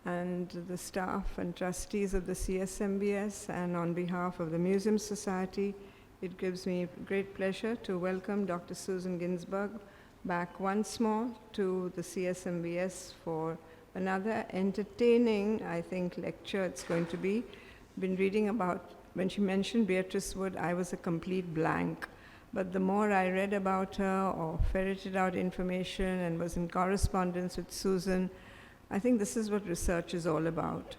and the staff and trustees of the CSMBS, and on behalf of the Museum Society, it gives me great pleasure to welcome Dr. Susan Ginsberg back once more to the CSMBS for another entertaining, I think, lecture it's going to be. Been reading about, when she mentioned Beatrice Wood, I was a complete blank. But the more I read about her or ferreted out information and was in correspondence with Susan, I think this is what research is all about.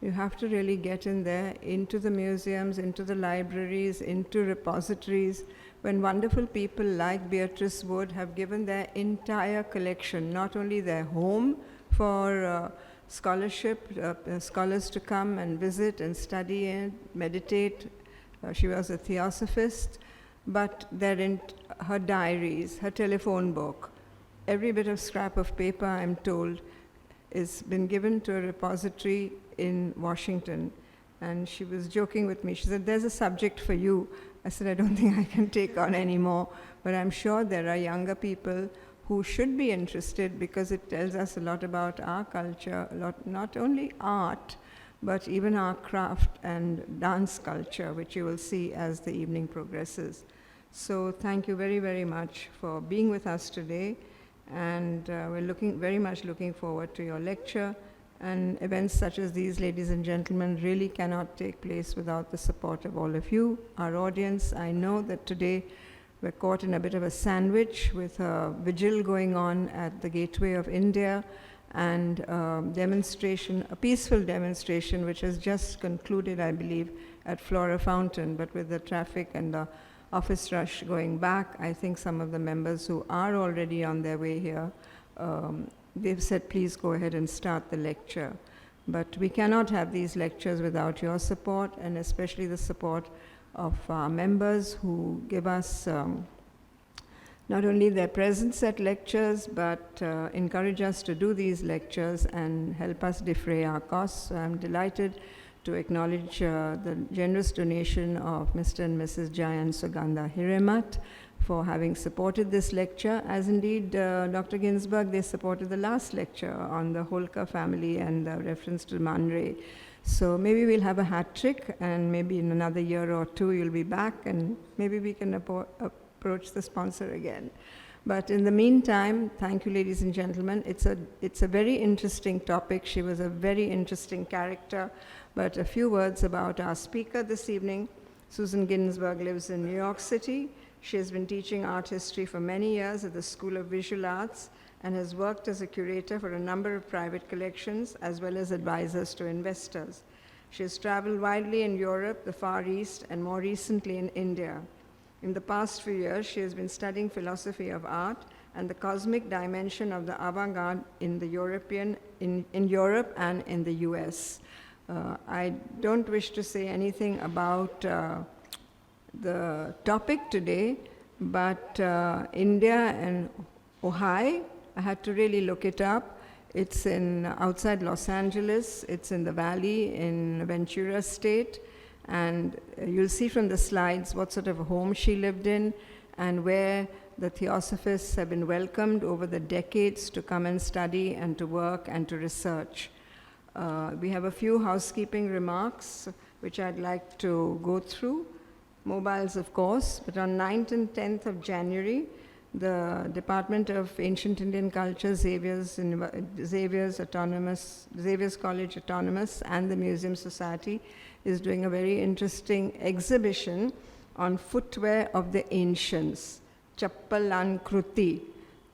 You have to really get in there, into the museums, into the libraries, into repositories, when wonderful people like Beatrice Wood have given their entire collection, not only their home for scholarship, scholars to come and visit and study and meditate. She was a theosophist, but they're in her diaries, her telephone book. Every bit of scrap of paper, I'm told, has been given to a repository in Washington. And she was joking with me. She said, "There's a subject for you." I said, "I don't think I can take on anymore, but I'm sure there are younger people who should be interested because it tells us a lot about our culture, a lot, not only art, but even our craft and dance culture, which you will see as the evening progresses. So thank you very, very much for being with us today. And we're very much looking forward to your lecture. And events such as these, ladies and gentlemen, really cannot take place without the support of all of you, our audience. I know that today we're caught in a bit of a sandwich with a vigil going on at the Gateway of India and a peaceful demonstration, which has just concluded, I believe, at Flora Fountain. But with the traffic and the office rush going back, I think some of the members who are already on their way here, they've said, please go ahead and start the lecture. But we cannot have these lectures without your support, and especially the support of our members who give us not only their presence at lectures, but encourage us to do these lectures and help us defray our costs. So I'm delighted to acknowledge the generous donation of Mr. and Mrs. Jai and Sugandha Hiremat for having supported this lecture, as indeed Dr. Ginsberg, they supported the last lecture on the Holkar family and the reference to Man Ray. So maybe we'll have a hat trick, and maybe in another year or two you'll be back, and maybe we can approach the sponsor again. But in the meantime, thank you, ladies and gentlemen. It's a very interesting topic. She was a very interesting character. But a few words about our speaker this evening. Susan Ginsberg lives in New York City. She has been teaching art history for many years at the School of Visual Arts and has worked as a curator for a number of private collections as well as advisors to investors. She has traveled widely in Europe, the Far East, and more recently in India. In the past few years, she has been studying philosophy of art and the cosmic dimension of the avant-garde in Europe and in the US. I don't wish to say anything about the topic today, but India and Ojai, I had to really look it up. It's outside Los Angeles. It's in the valley in Ventura State. And you'll see from the slides what sort of a home she lived in and where the theosophists have been welcomed over the decades to come and study and to work and to research. We have a few housekeeping remarks which I'd like to go through. Mobiles, of course, but on 9th and 10th of January, the Department of Ancient Indian Culture, Xavier's College Autonomous, and the Museum Society is doing a very interesting exhibition on footwear of the ancients, Chappalan-kruti.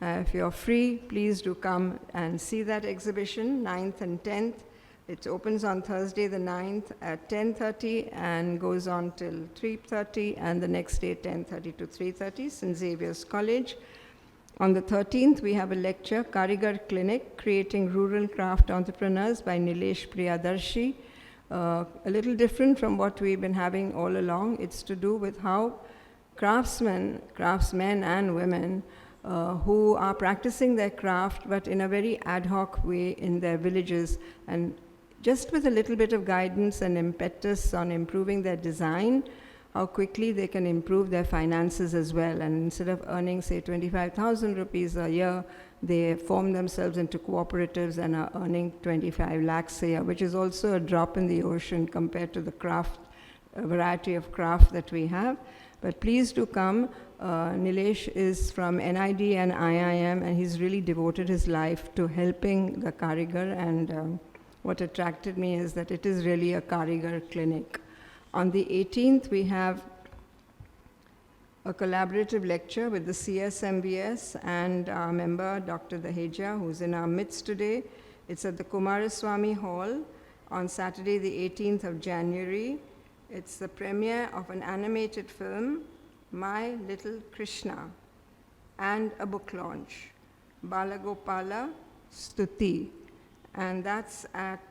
If you're free, please do come and see that exhibition, 9th and 10th. It opens on Thursday the 9th at 10:30 and goes on till 3:30, and the next day 10:30 to 3:30, St. Xavier's College. On the 13th, we have a lecture, Karigar Clinic, Creating Rural Craft Entrepreneurs by Nilesh Priyadarshi. A little different from what we've been having all along. It's to do with how craftsmen and women who are practicing their craft, but in a very ad hoc way in their villages, and just with a little bit of guidance and impetus on improving their design, how quickly they can improve their finances as well. And instead of earning, say, 25,000 rupees a year, they form themselves into cooperatives and are earning 25 lakhs a year, which is also a drop in the ocean compared to the variety of craft that we have. But please do come. Nilesh is from NID and IIM, and he's really devoted his life to helping the Karigar, and what attracted me is that it is really a Karigar clinic. On the 18th, we have a collaborative lecture with the CSMBS and our member, Dr. Daheja, who's in our midst today. It's at the Kumaraswamy Hall on Saturday, the 18th of January. It's the premiere of an animated film, My Little Krishna, and a book launch, Balagopala Stuti. And that's at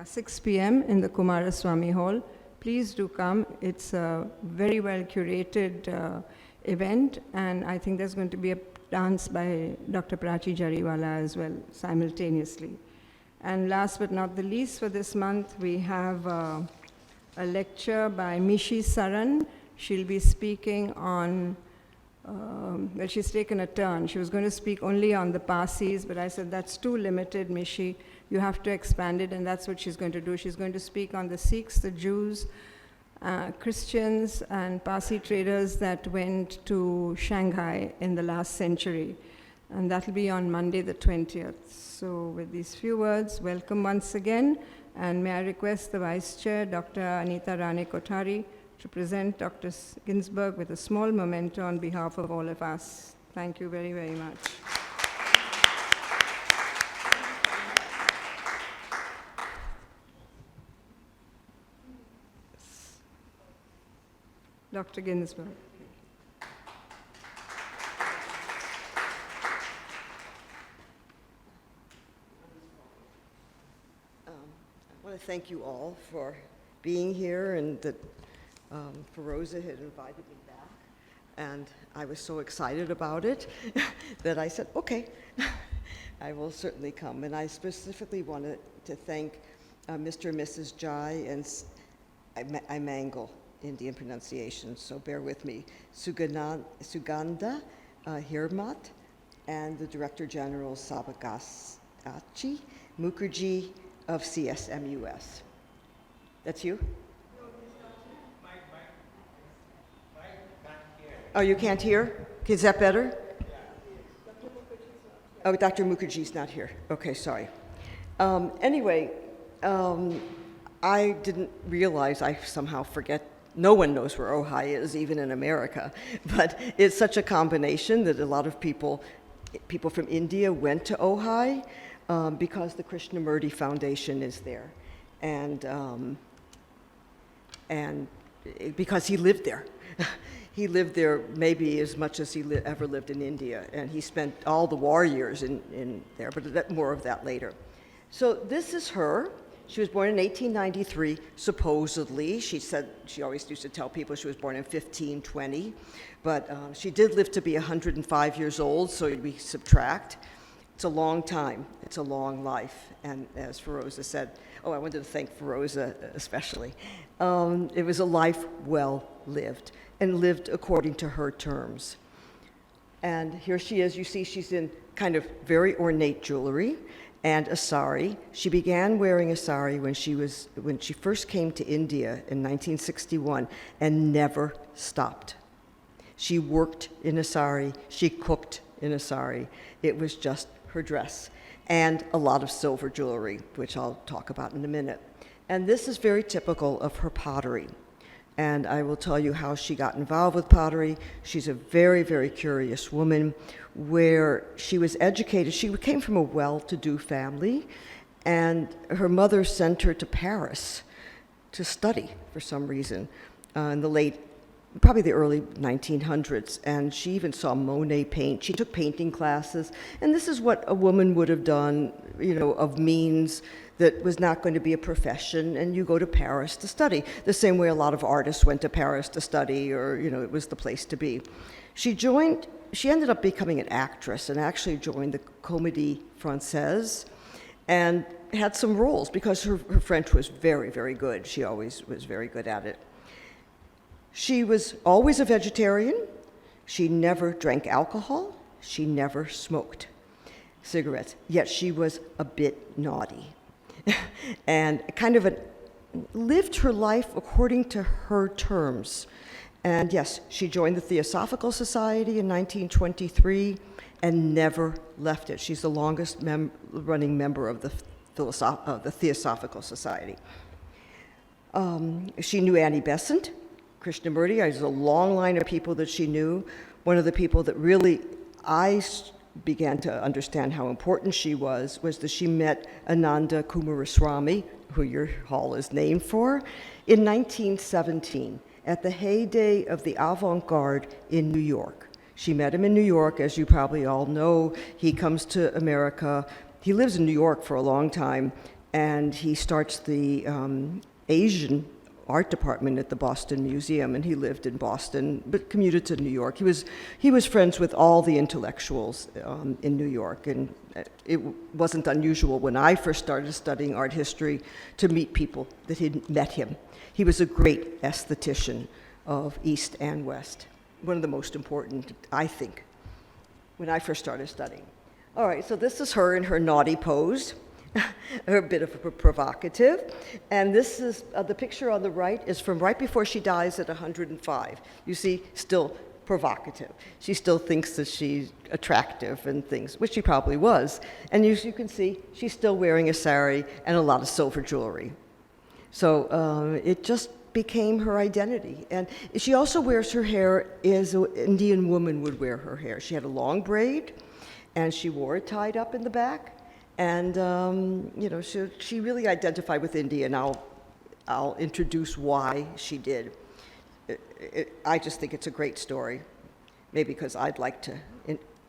6 p.m. in the Kumaraswamy Hall. Please do come. It's a very well curated event, and I think there's going to be a dance by Dr. Prachi Jariwala as well, simultaneously. And last but not the least, for this month, we have a lecture by Mishi Saran. She'll be speaking on, well, she's taken a turn. She was going to speak only on the Parsis, but I said, that's too limited, Mishi. You have to expand it, and that's what she's going to do. She's going to speak on the Sikhs, the Jews, Christians, and Parsi traders that went to Shanghai in the last century. And that'll be on Monday, the 20th. So with these few words, welcome once again. And may I request the Vice Chair, Dr. Anita Rane Kothari, to present Dr. Ginsberg with a small memento on behalf of all of us. Thank you very, very much. Dr. Ginsberg. I want to thank you all for being here, and that Feroza had invited me back, and I was so excited about it that I said, okay, I will certainly come. And I specifically wanted to thank Mr. and Mrs. Jai, and I mangle Indian pronunciation, so bear with me, Suganda Hirmat, and the Director General Sabagasachi Mukherjee of CSMUS. That's you? Oh, you can't hear? Is that better? Oh, Dr. Mukherjee's not here. Okay, sorry. Anyway, I didn't realize, I somehow forget, no one knows where Ojai is, even in America, but it's such a combination that a lot of people from India went to Ojai because the Krishnamurti Foundation is there, and because he lived there. He lived there maybe as much as he ever lived in India, and he spent all the war years in there, but more of that later. So this is her. She was born in 1893, supposedly. She said, she always used to tell people she was born in 1520, but she did live to be 105 years old, so we subtract. It's a long time. It's a long life. And as Feroza said, oh, I wanted to thank Feroza especially. It was a life well lived, and lived according to her terms. And here she is. You see, she's in kind of very ornate jewelry and a sari. She began wearing a sari when she first came to India in 1961, and never stopped. She worked in a sari. She cooked in a sari. It was just her dress, and a lot of silver jewelry, which I'll talk about in a minute. And this is very typical of her pottery. And I will tell you how she got involved with pottery. She's a very, very curious woman, where she was educated. She came from a well-to-do family, and her mother sent her to Paris to study for some reason in the probably the early 1900s, and she even saw Monet paint. She took painting classes, and this is what a woman would have done, you know, of means, that was not going to be a profession, and you go to Paris to study, the same way a lot of artists went to Paris to study, or, you know, it was the place to be. She ended up becoming an actress, and actually joined the Comédie Française, and had some roles, because her French was very, very good. She always was very good at it. She was always a vegetarian. She never drank alcohol. She never smoked cigarettes, yet she was a bit naughty and lived her life according to her terms. And yes, she joined the Theosophical Society in 1923 and never left it. She's the longest running member of the Theosophical Society. She knew Annie Besant, Krishnamurti. There's a long line of people that she knew. One of the people that really began to understand how important she was that she met Ananda Coomaraswamy, who your hall is named for, in 1917, at the heyday of the avant-garde in New York. She met him in New York, as you probably all know. He comes to America. He lives in New York for a long time, and he starts the Asian art department at the Boston Museum, and he lived in Boston, but commuted to New York. He was friends with all the intellectuals in New York, and it wasn't unusual when I first started studying art history to meet people that had met him. He was a great aesthetician of East and West, one of the most important, I think, when I first started studying. All right, so this is her in her naughty pose. A bit of a provocative. And this is, the picture on the right is from right before she dies at 105. You see, still provocative. She still thinks that she's attractive and things, which she probably was. And you can see, she's still wearing a sari and a lot of silver jewelry. So it just became her identity. And she also wears her hair as an Indian woman would wear her hair. She had a long braid, and she wore it tied up in the back. And she really identified with India, and I'll introduce why she did. I just think it's a great story, maybe because I'd like to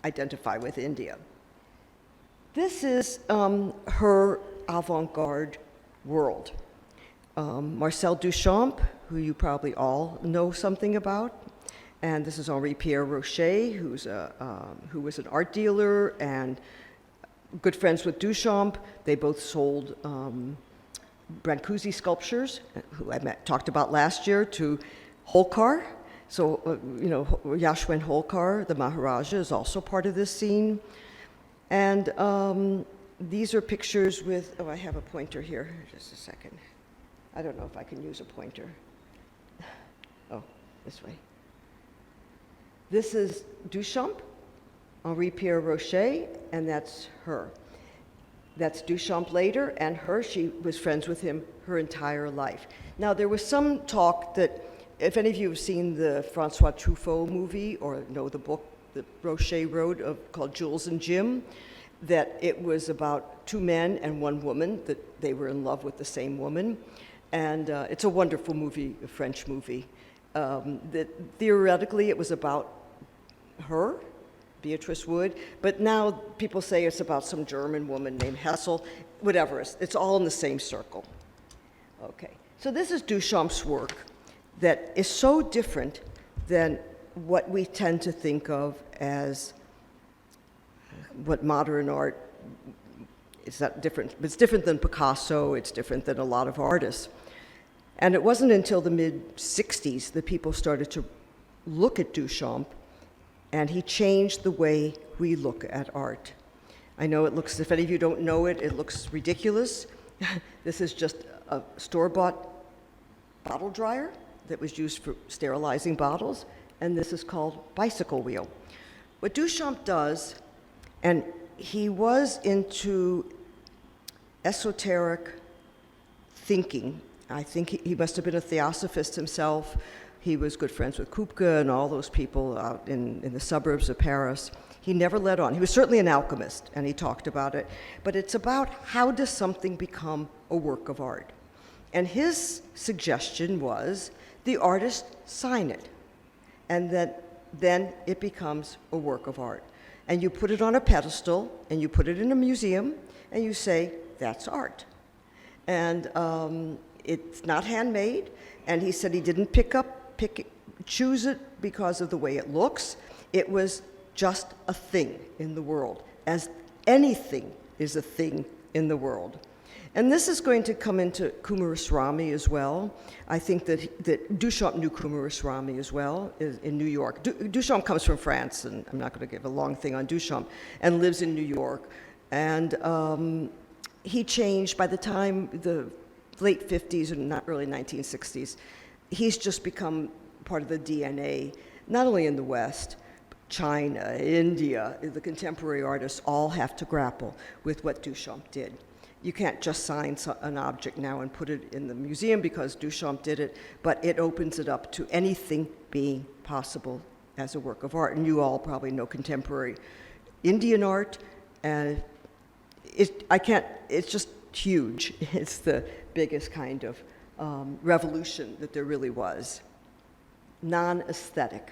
identify with India. This is her avant-garde world. Marcel Duchamp, who you probably all know something about, and this is Henri-Pierre Rocher, who was an art dealer and good friends with Duchamp. They both sold Brancusi sculptures, who I talked about last year, to Holkar. So, Yashwant Holkar, the Maharaja, is also part of this scene. And these are pictures with, I have a pointer here, just a second. I don't know if I can use a pointer. Oh, this way. This is Duchamp, Henri-Pierre Rocher, and that's her. That's Duchamp later, and her, she was friends with him her entire life. Now, there was some talk that, if any of you have seen the Francois Truffaut movie or know the book that Rocher wrote called Jules and Jim, that it was about two men and one woman, that they were in love with the same woman. And it's a wonderful movie, a French movie. That theoretically it was about her, Beatrice Wood, but now people say it's about some German woman named Hessel, whatever, it's all in the same circle. Okay, so this is Duchamp's work that is so different than what we tend to think of as what modern art is. That different, it's different than Picasso, it's different than a lot of artists. And it wasn't until the mid-60s that people started to look at Duchamp, and he changed the way we look at art. I know it looks, if any of you don't know it, it looks ridiculous. This is just a store-bought bottle dryer that was used for sterilizing bottles, and this is called bicycle wheel. What Duchamp does, and he was into esoteric thinking. I think he must have been a theosophist himself. He was good friends with Kupka and all those people out in the suburbs of Paris. He never let on. He was certainly an alchemist, and he talked about it. But it's about how does something become a work of art? And his suggestion was the artist sign it, and then it becomes a work of art. And you put it on a pedestal, and you put it in a museum, and you say, that's art. And it's not handmade, and he said he didn't choose it because of the way it looks. It was just a thing in the world, as anything is a thing in the world. And this is going to come into Coomaraswamy as well. I think that Duchamp knew Coomaraswamy as well in New York. Duchamp comes from France, and I'm not going to give a long thing on Duchamp, and lives in New York. And he changed by the time the late 50s and not early 1960s. He's just become part of the DNA, not only in the West, China, India, the contemporary artists all have to grapple with what Duchamp did. You can't just sign an object now and put it in the museum because Duchamp did it, but it opens it up to anything being possible as a work of art. And you all probably know contemporary Indian art, and it's just huge. It's the biggest kind of revolution that there really was. Non-aesthetic.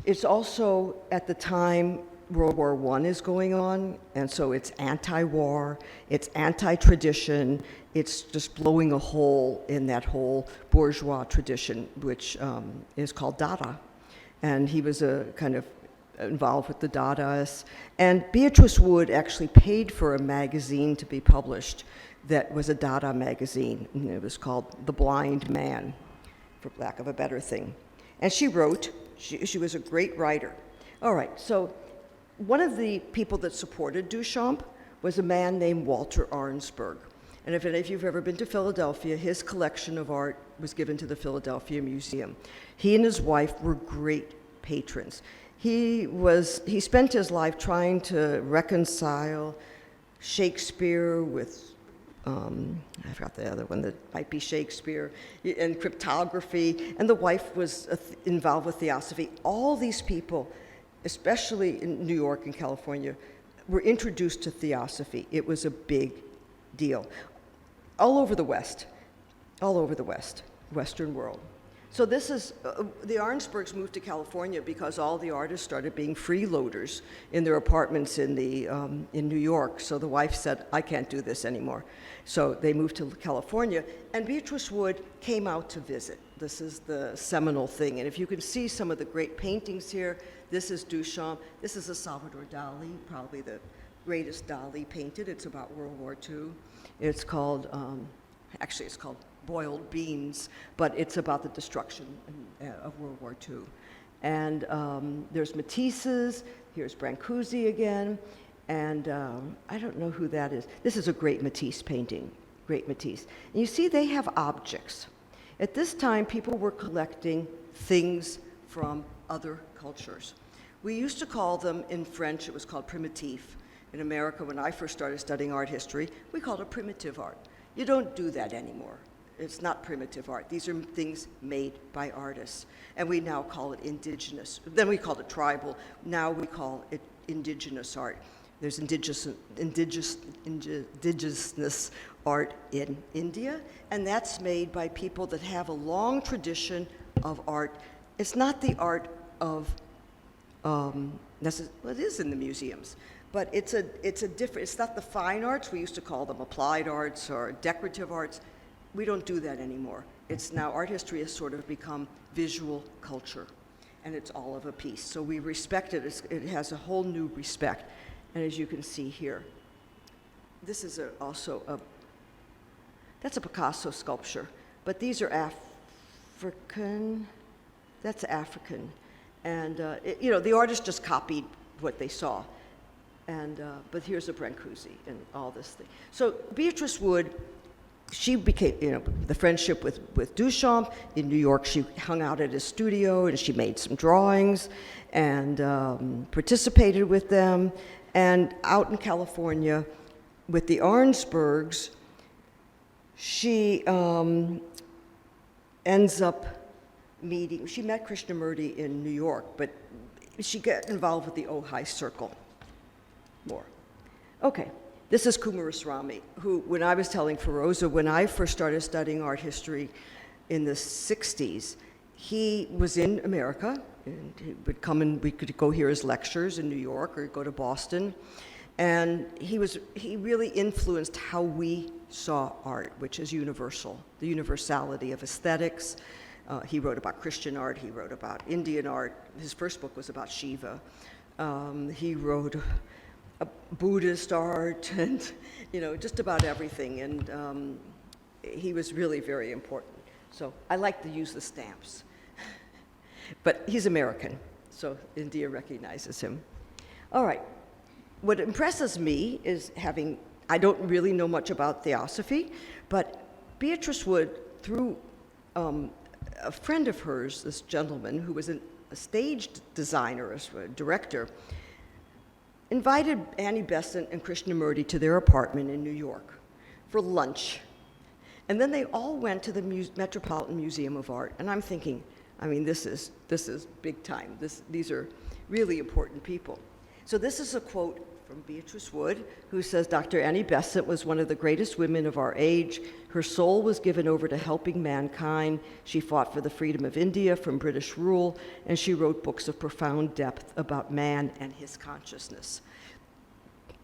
It's also, at the time, World War I is going on, and so it's anti-war, it's anti-tradition, it's just blowing a hole in that whole bourgeois tradition, which is called Dada. And he was a kind of involved with the Dadaists. And Beatrice Wood actually paid for a magazine to be published that was a Dada magazine. And it was called The Blind Man, for lack of a better thing. And she wrote, she was a great writer. All right, so one of the people that supported Duchamp was a man named Walter Arnsberg. And if any of you have ever been to Philadelphia, his collection of art was given to the Philadelphia Museum. He and his wife were great patrons. He spent his life trying to reconcile Shakespeare with, I forgot the other one that might be Shakespeare, and cryptography, and the wife was involved with theosophy. All these people, especially in New York and California, were introduced to theosophy. It was a big deal. All over the West, Western world. So this is, the Arnsbergs moved to California because all the artists started being freeloaders in their apartments in New York. So the wife said, I can't do this anymore. So they moved to California, and Beatrice Wood came out to visit. This is the seminal thing. And if you can see some of the great paintings here, this is Duchamp. This is a Salvador Dali, probably the greatest Dali painted. It's about World War II. It's called, actually it's called Boiled Beans, but it's about the destruction of World War II. And there's Matisse's, here's Brancusi again, and I don't know who that is. This is a great Matisse painting, great Matisse. And you see they have objects. At this time, people were collecting things from other cultures. We used to call them, in French, it was called primitif. In America, when I first started studying art history, we called it primitive art. You don't do that anymore. It's not primitive art. These are things made by artists. And we now call it indigenous. Then we called it tribal. Now we call it indigenous art. There's indigenous art in India, and that's made by people that have a long tradition of art. It's not the art of, well, it is in the museums, but it's not the fine arts. We used to call them applied arts or decorative arts. We don't do that anymore. It's now, art history has sort of become visual culture, and it's all of a piece. So we respect it. It has a whole new respect. And as you can see here, this is that's a Picasso sculpture, but these are African, that's African. And, the artist just copied what they saw. And, but here's a Brancusi and all this thing. So Beatrice Wood, she became, the friendship with Duchamp. In New York, she hung out at his studio, and she made some drawings and participated with them. And out in California, with the Arnsbergs, she ends up meeting, she met Krishnamurti in New York, but she got involved with the Ojai circle more. Okay. This is Coomaraswamy, who, when I was telling Feroza, when I first started studying art history in the 60s, he was in America, and he would come and we could go hear his lectures in New York or go to Boston. And he really influenced how we saw art, which is universal, the universality of aesthetics. He wrote about Christian art, he wrote about Indian art. His first book was about Shiva. He wrote Buddhist art and, just about everything. And he was really very important. So I like to use the stamps. But he's American, so India recognizes him. All right. What impresses me is I don't really know much about theosophy, but Beatrice Wood, through a friend of hers, this gentleman who was a stage designer, a director, invited Annie Besant and Krishnamurti to their apartment in New York for lunch. And then they all went to the Metropolitan Museum of Art. And I'm thinking, this is big time. These are really important people. So this is a quote from Beatrice Wood, who says, Dr. Annie Besant was one of the greatest women of our age. Her soul was given over to helping mankind. She fought for the freedom of India from British rule, and she wrote books of profound depth about man and his consciousness.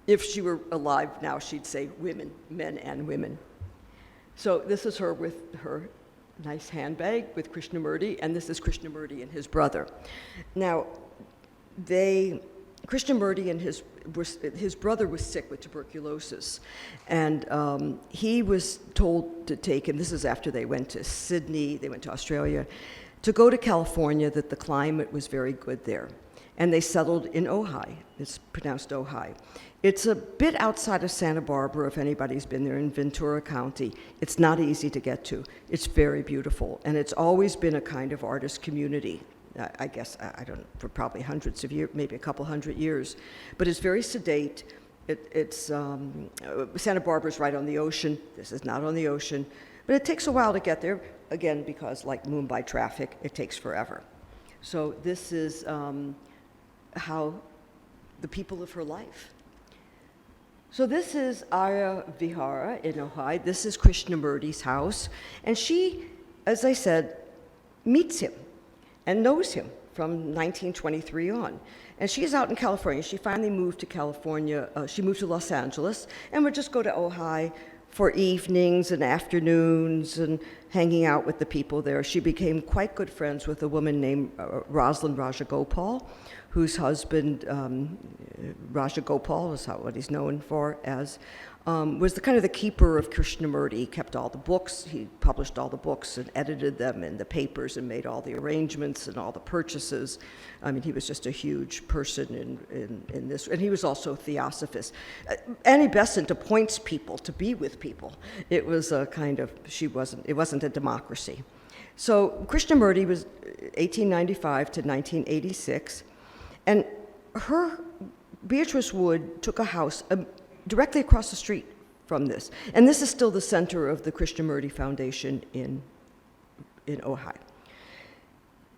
If she were alive now, she'd say women, men and women. So this is her with her nice handbag with Krishnamurti, and this is Krishnamurti and his brother. Now, Krishnamurti and his brother was sick with tuberculosis, and he was told to take him, this is after they went to Sydney, they went to Australia, to go to California, that the climate was very good there. And they settled in Ojai. It's pronounced Ojai. It's a bit outside of Santa Barbara, if anybody's been there, in Ventura County. It's not easy to get to. It's very beautiful, and it's always been a kind of artist community. I guess, I don't know, for probably hundreds of years, maybe a couple hundred years. But it's very sedate. Santa Barbara's right on the ocean. This is not on the ocean. But it takes a while to get there, again, because like Mumbai traffic, it takes forever. So this is how the people of her life. So this is Arya Vihara in Ojai. This is Krishnamurti's house. And she, as I said, meets him and knows him from 1923 on. And she's out in California. She finally moved to California. She moved to Los Angeles and would just go to Ojai for evenings and afternoons and hanging out with the people there. She became quite good friends with a woman named Rosalind Rajagopal, whose husband, Rajagopal is what he's known for as, was the kind of the keeper of Krishnamurti. He kept all the books, he published all the books and edited them in the papers and made all the arrangements and all the purchases. He was just a huge person in this, and he was also a theosophist. Annie Besant appoints people to be with people. It was a kind of, it wasn't a democracy. So Krishnamurti was 1895 to 1986, and Beatrice Wood took a house directly across the street from this. And this is still the center of the Krishnamurti Foundation in Ojai.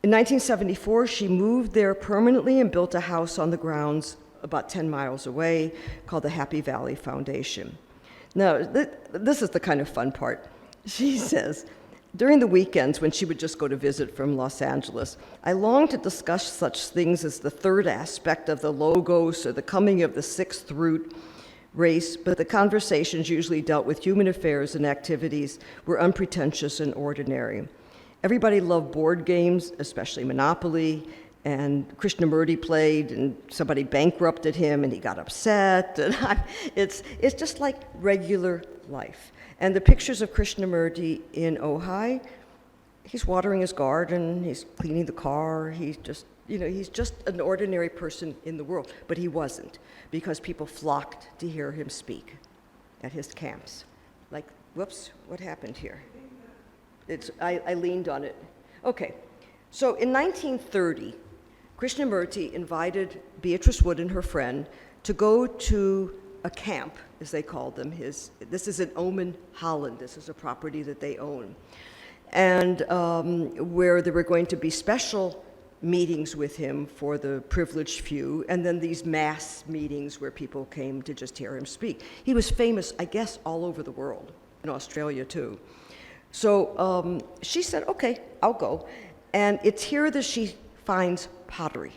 In 1974, she moved there permanently and built a house on the grounds about 10 miles away called the Happy Valley Foundation. Now, this is the kind of fun part. She says, during the weekends when she would just go to visit from Los Angeles, I longed to discuss such things as the third aspect of the logos or the coming of the sixth root race, but the conversations usually dealt with human affairs and activities were unpretentious and ordinary. Everybody loved board games, especially Monopoly, and Krishnamurti played, and somebody bankrupted him, and he got upset. And it's just like regular life. And the pictures of Krishnamurti in Ojai, he's watering his garden, he's cleaning the car, he's just an ordinary person in the world. But he wasn't, because people flocked to hear him speak at his camps. Like, whoops, what happened here? I leaned on it. Okay, so in 1930, Krishnamurti invited Beatrice Wood and her friend to go to a camp, as they called them. This is in Oman, Holland. This is a property that they own. And where there were going to be special meetings with him for the privileged few, and then these mass meetings where people came to just hear him speak. He was famous, I guess, all over the world, in Australia too. So she said, okay, I'll go. And it's here that she finds pottery.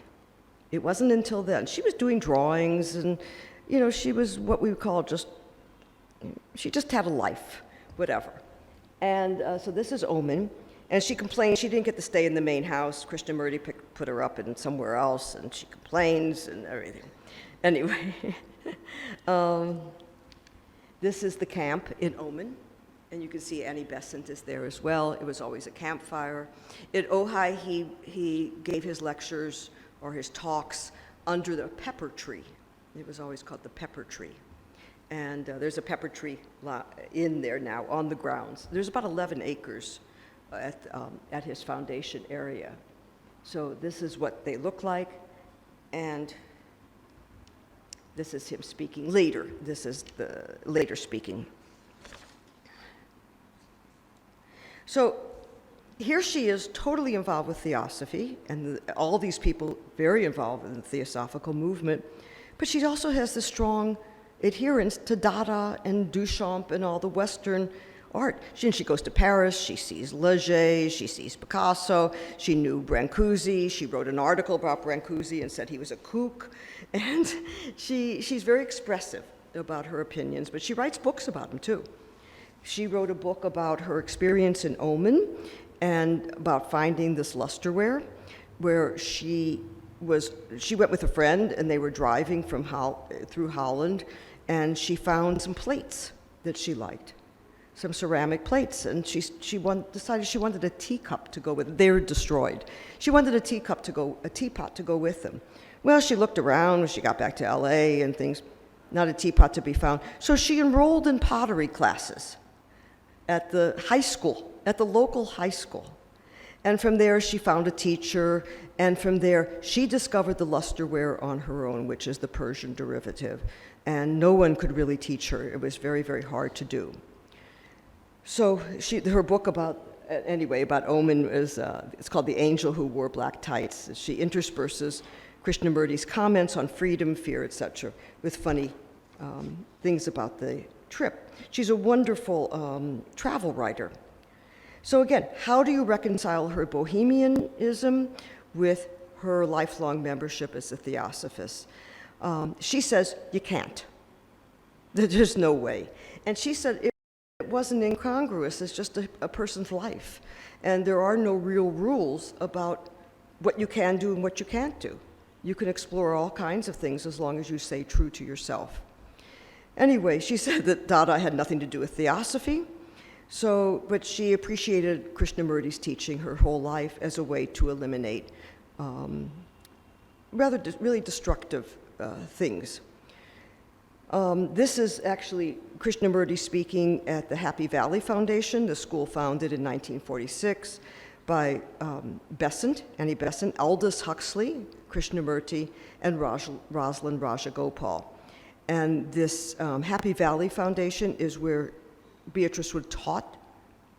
It wasn't until then. She was doing drawings, and she was what we would call she just had a life, whatever. And so this is Oman. And she complained she didn't get to stay in the main house. Krishnamurti put her up in somewhere else, and she complains and everything. Anyway, This is the camp in Oman, and you can see Annie Besant is there as well. It was always a campfire. At Ojai, he gave his lectures or his talks under the pepper tree. It was always called the pepper tree. And there's a pepper tree in there now on the grounds. There's about 11 acres at his foundation area. So this is what they look like, and this is him speaking later. This is the later speaking. So here she is, totally involved with theosophy, and all these people very involved in the theosophical movement, but she also has this strong adherence to Dada and Duchamp and all the Western art. She goes to Paris, she sees Leger, she sees Picasso, she knew Brancusi, she wrote an article about Brancusi and said he was a kook, and she's very expressive about her opinions, but she writes books about him too. She wrote a book about her experience in Oman and about finding this lusterware, where she went with a friend and they were driving through Holland, and she found some plates that she liked, some ceramic plates, and she decided she wanted a teacup to go with them. They were destroyed. She wanted a teapot to go with them. Well, she looked around when she got back to LA and things, not a teapot to be found. So she enrolled in pottery classes at the high school, at the local high school. And from there, she found a teacher, and from there, she discovered the lusterware on her own, which is the Persian derivative. And no one could really teach her. It was very, very hard to do. So her book about Oman is, it's called The Angel Who Wore Black Tights. She intersperses Krishnamurti's comments on freedom, fear, etc., with funny things about the trip. She's a wonderful travel writer. So again, how do you reconcile her bohemianism with her lifelong membership as a theosophist? She says, you can't. There's no way. And she said it wasn't incongruous, it's just a person's life. And there are no real rules about what you can do and what you can't do. You can explore all kinds of things as long as you stay true to yourself. Anyway, she said that Dada had nothing to do with theosophy, but she appreciated Krishnamurti's teaching her whole life as a way to eliminate really destructive things. This is actually Krishnamurti speaking at the Happy Valley Foundation, the school founded in 1946 by Besant, Annie Besant, Aldous Huxley, Krishnamurti, and Rosalind Rajagopal. And this Happy Valley Foundation is where Beatrice Wood taught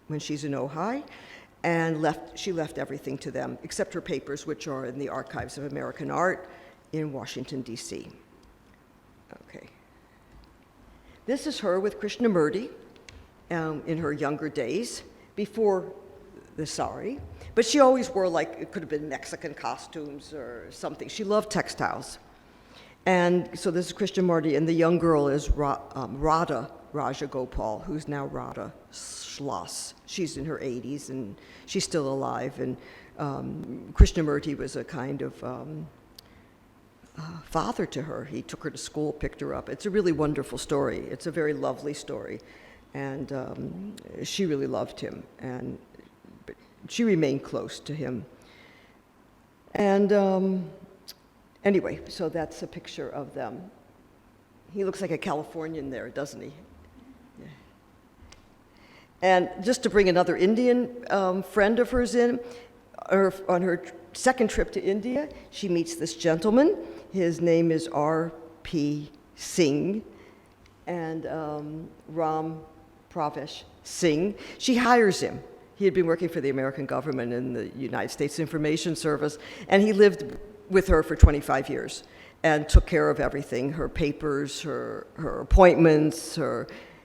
when she's in Ojai, and she left everything to them, except her papers, which are in the Archives of American Art in Washington, D.C. Okay. This is her with Krishnamurti in her younger days, before the sari. But she always wore, it could have been Mexican costumes or something. She loved textiles. And so this is Krishnamurti, and the young girl is Radha Rajagopal, who's now Radha Schloss. She's in her 80s, and she's still alive. And Krishnamurti was a kind of father to her. He took her to school, picked her up. It's a really wonderful story. It's a very lovely story. And she really loved him, but she remained close to him. And anyway, so that's a picture of them. He looks like a Californian there, doesn't he? Yeah. And just to bring another Indian friend of hers in, on her second trip to India, she meets this gentleman. His name is R.P. Singh, and Ram Pravesh Singh. She hires him. He had been working for the American government in the United States Information Service, and he lived with her for 25 years and took care of everything, her papers, her appointments,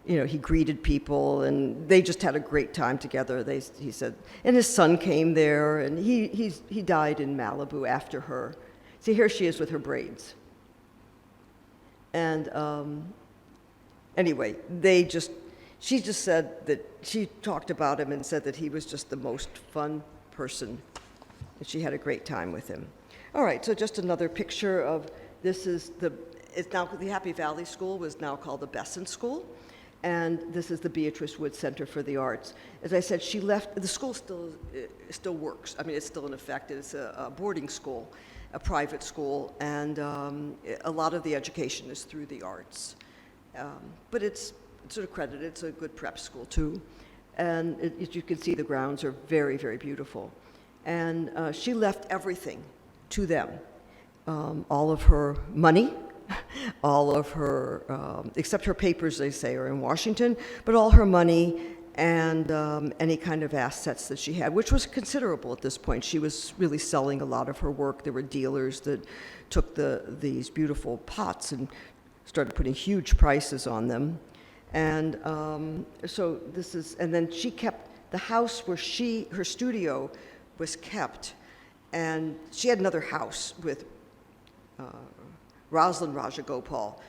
he greeted people, and they just had a great time together, he said. And his son came there, and he died in Malibu after her. See, here she is with her braids. And anyway, she just said that she talked about him and said that he was just the most fun person, and she had a great time with him. All right, so just another picture of, this is the it's now, the Happy Valley School was now called the Besant School, and this is the Beatrice Wood Center for the Arts. As I said, she left, the school still works. I mean, it's still in effect. It's a boarding school, a private school, and a lot of the education is through the arts. But it's sort of credited. It's a good prep school, too. And as you can see, the grounds are very, very beautiful. And she left everything to them. All of her money, all of her, except her papers, they say, are in Washington, but all her money and any kind of assets that she had, which was considerable at this point. She was really selling a lot of her work. There were dealers that took these beautiful pots and started putting huge prices on them. And so this is, and then she kept the house where her studio was kept, and she had another house with Rosalind Rajagopal,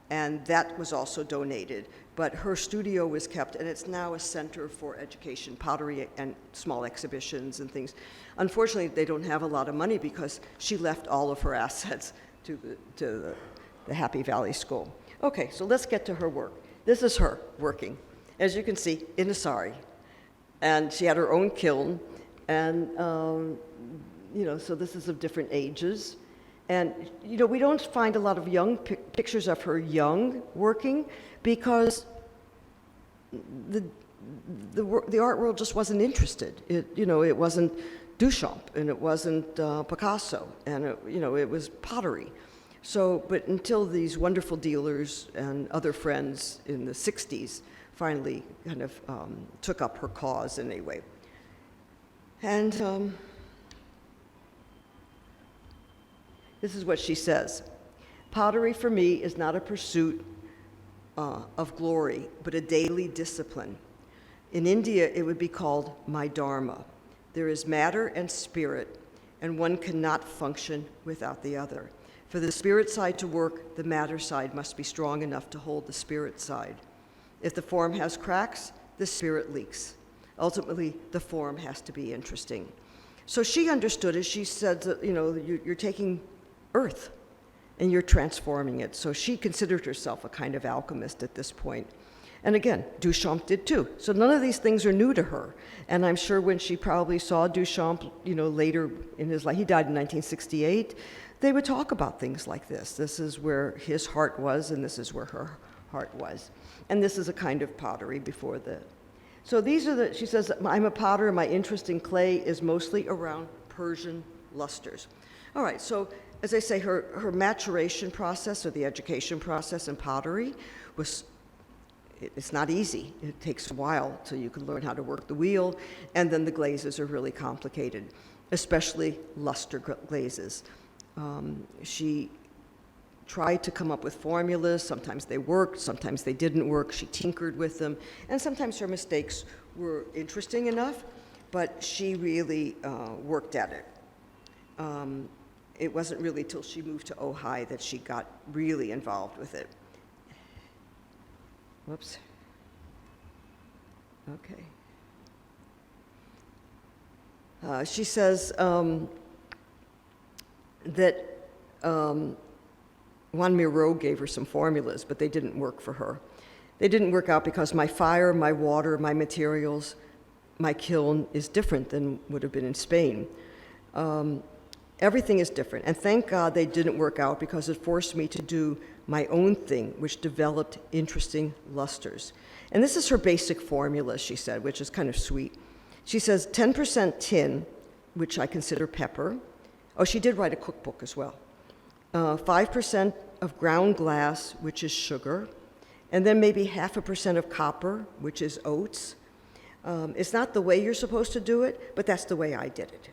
and that was also donated. But her studio was kept, and it's now a center for education, pottery, and small exhibitions and things. Unfortunately, they don't have a lot of money because she left all of her assets to the Happy Valley School. Okay, so let's get to her work. This is her working, as you can see, in a sari. And she had her own kiln, and so this is of different ages. And, we don't find a lot of young pictures of her young working because the art world just wasn't interested. It wasn't Duchamp, and it wasn't Picasso, and it was pottery. So, but until these wonderful dealers and other friends in the 60s finally kind of took up her cause in a way. And this is what she says. Pottery for me is not a pursuit of glory, but a daily discipline. In India, it would be called my dharma. There is matter and spirit, and one cannot function without the other. For the spirit side to work, the matter side must be strong enough to hold the spirit side. If the form has cracks, the spirit leaks. Ultimately, the form has to be interesting. So she understood it. She said that, you're taking earth and you're transforming it. So she considered herself a kind of alchemist at this point. And again, Duchamp did too. So none of these things are new to her. And I'm sure when she probably saw Duchamp, later in his life, he died in 1968, they would talk about things like this. This is where his heart was, and this is where her heart was. And this is a kind of pottery before the. So these are she says, I'm a potter, my interest in clay is mostly around Persian lusters. All right, so as I say, her maturation process, or the education process in pottery, it's not easy. It takes a while till you can learn how to work the wheel, and then the glazes are really complicated, especially luster glazes. She tried to come up with formulas. Sometimes they worked, sometimes they didn't work. She tinkered with them, and sometimes her mistakes were interesting enough, but she really worked at it. It wasn't really till she moved to Ojai that she got really involved with it. Whoops. Okay. She says that Juan Miró gave her some formulas, but they didn't work for her. They didn't work out because my fire, my water, my materials, my kiln is different than would have been in Spain. Everything is different, and thank God they didn't work out because it forced me to do my own thing, which developed interesting lusters. And this is her basic formula, she said, which is kind of sweet. She says 10% tin, which I consider pepper. Oh, she did write a cookbook as well. 5% of ground glass, which is sugar, and then maybe 0.5% of copper, which is oats. It's not the way you're supposed to do it, but that's the way I did it.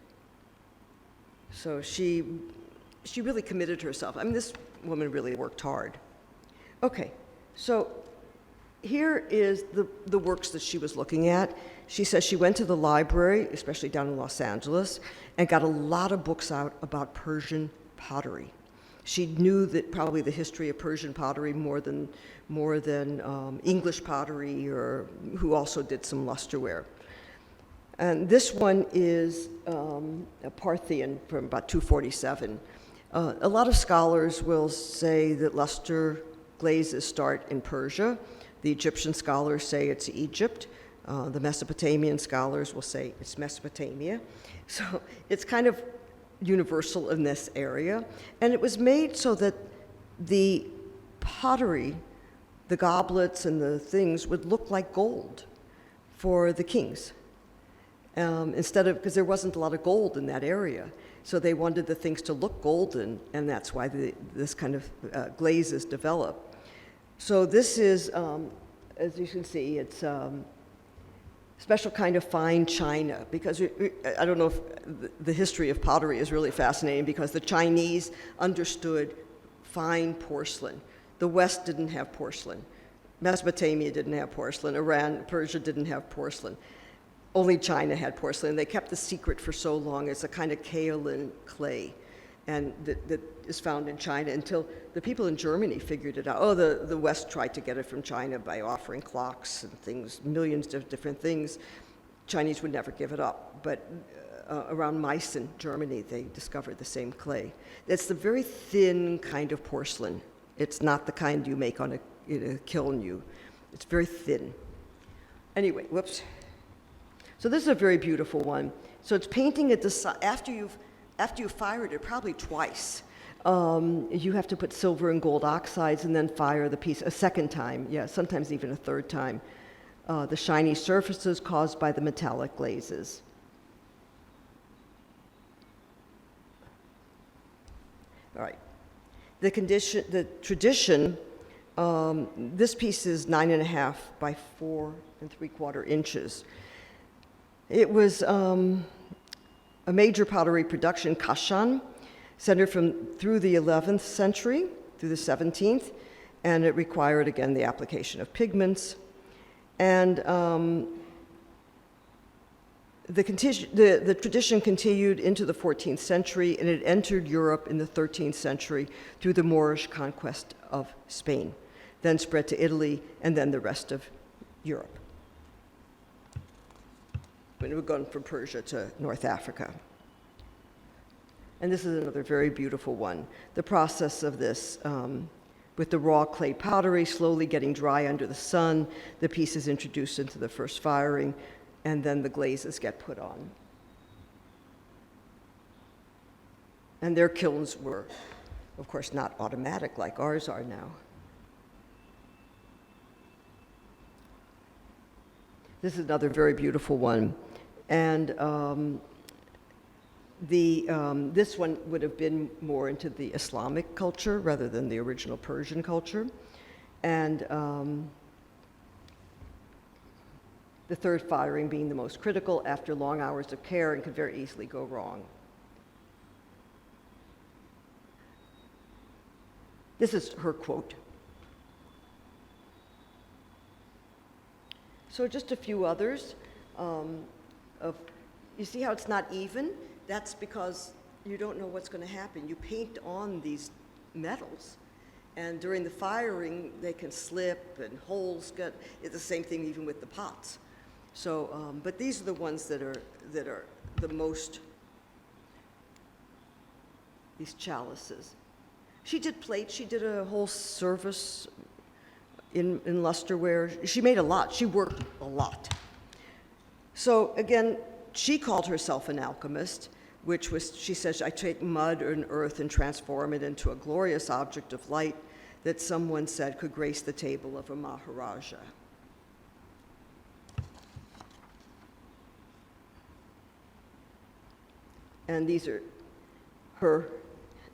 So she really committed herself. I mean, this woman really worked hard. Okay, so here is the works that she was looking at. She says she went to the library, especially down in Los Angeles, and got a lot of books out about Persian pottery. She knew that probably the history of Persian pottery more than English pottery, or who also did some lusterware. And this one is a Parthian from about 247. A lot of scholars will say that luster glazes start in Persia. The Egyptian scholars say it's Egypt. The Mesopotamian scholars will say it's Mesopotamia. So it's kind of universal in this area. And it was made so that the pottery, the goblets and the things would look like gold for the kings. Instead of, because there wasn't a lot of gold in that area. So they wanted the things to look golden, and that's why this kind of glazes develop. So this is, as you can see, it's special kind of fine china, because I don't know if the history of pottery is really fascinating, because the Chinese understood fine porcelain. The West didn't have porcelain. Mesopotamia didn't have porcelain. Iran, Persia didn't have porcelain. Only China had porcelain. They kept the secret for so long. It's a kind of kaolin clay, and that is found in China until the people in Germany figured it out. Oh, the West tried to get it from China by offering clocks and things, millions of different things. Chinese would never give it up, but around Meissen, Germany, they discovered the same clay. It's the very thin kind of porcelain. It's not the kind you make in a kiln. It's very thin. Anyway, whoops. So this is a very beautiful one. So it's painting at the side. After you've fired it, probably twice, you have to put silver and gold oxides and then fire the piece a second time. Yeah, sometimes even a third time. The shiny surfaces caused by the metallic glazes. All right. The tradition, this piece is 9.5 by 4.75 inches. It was a major pottery production, Kashan, centered through the 11th century, through the 17th, and it required, again, the application of pigments. And the tradition continued into the 14th century, and it entered Europe in the 13th century through the Moorish conquest of Spain, then spread to Italy, and then the rest of Europe. When it had gone from Persia to North Africa. And this is another very beautiful one. The process of this, with the raw clay pottery slowly getting dry under the sun, the piece is introduced into the first firing, and then the glazes get put on. And their kilns were, of course, not automatic like ours are now. This is another very beautiful one. And this one would have been more into the Islamic culture rather than the original Persian culture. And the third firing being the most critical after long hours of care and could very easily go wrong. This is her quote. So just a few others. You see how it's not even? That's because you don't know what's going to happen. You paint on these metals, and during the firing, they can slip and holes get. It's the same thing even with the pots. So, but these are the ones that are the most. These chalices. She did plates. She did a whole service in lusterware. She made a lot. She worked a lot. So again, she called herself an alchemist, which was, she says, I take mud and earth and transform it into a glorious object of light that someone said could grace the table of a Maharaja. And these are her,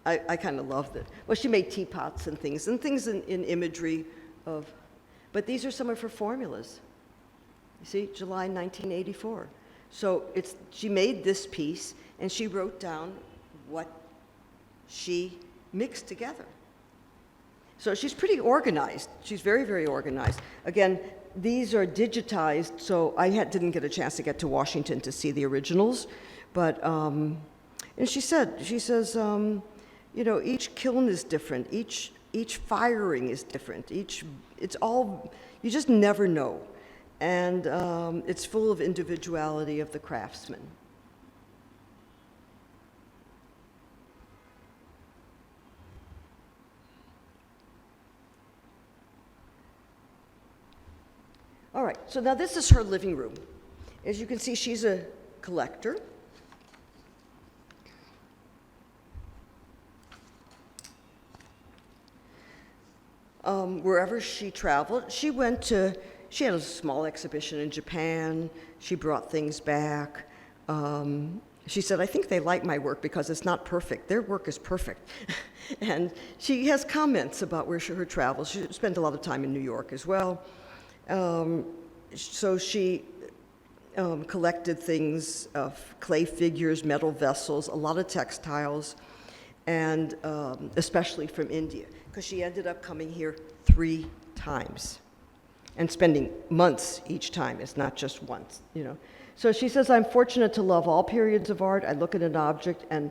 I kind of loved it. Well, she made teapots and things in imagery of, but these are some of her formulas. You see, July 1984. So she made this piece, and she wrote down what she mixed together. So she's pretty organized. She's very, very organized. Again, these are digitized, so I didn't get a chance to get to Washington to see the originals, but, and she says, you know, each kiln is different, each firing is different, it's all, you just never know. And it's full of individuality of the craftsman. All right, so now this is her living room. As you can see, she's a collector. Wherever she traveled, she had a small exhibition in Japan. She brought things back. She said, I think they like my work because it's not perfect. Their work is perfect. And she has comments about her travels. She spent a lot of time in New York as well. So she collected things of clay figures, metal vessels, a lot of textiles, and especially from India, because she ended up coming here 3 times and spending months each time. It's not just once, you know. So she says, I'm fortunate to love all periods of art. I look at an object, and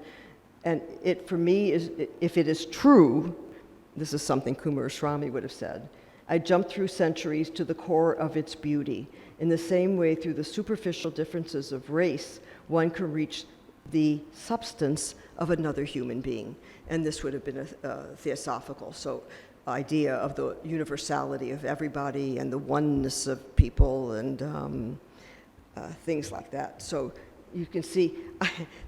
it, for me, is, if it is true, this is something Kumaraswamy would have said, I jump through centuries to the core of its beauty. In the same way, through the superficial differences of race, one can reach the substance of another human being. And this would have been a theosophical idea of the universality of everybody and the oneness of people and things like that. So you can see,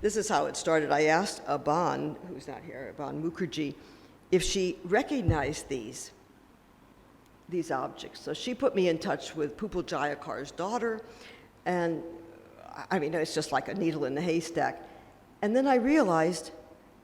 this is how it started. I asked Aban, who's not here, Aban Mukherjee, if she recognized these objects. So she put me in touch with Pupil Jayakar's daughter, and I mean, it's just like a needle in a haystack. And then I realized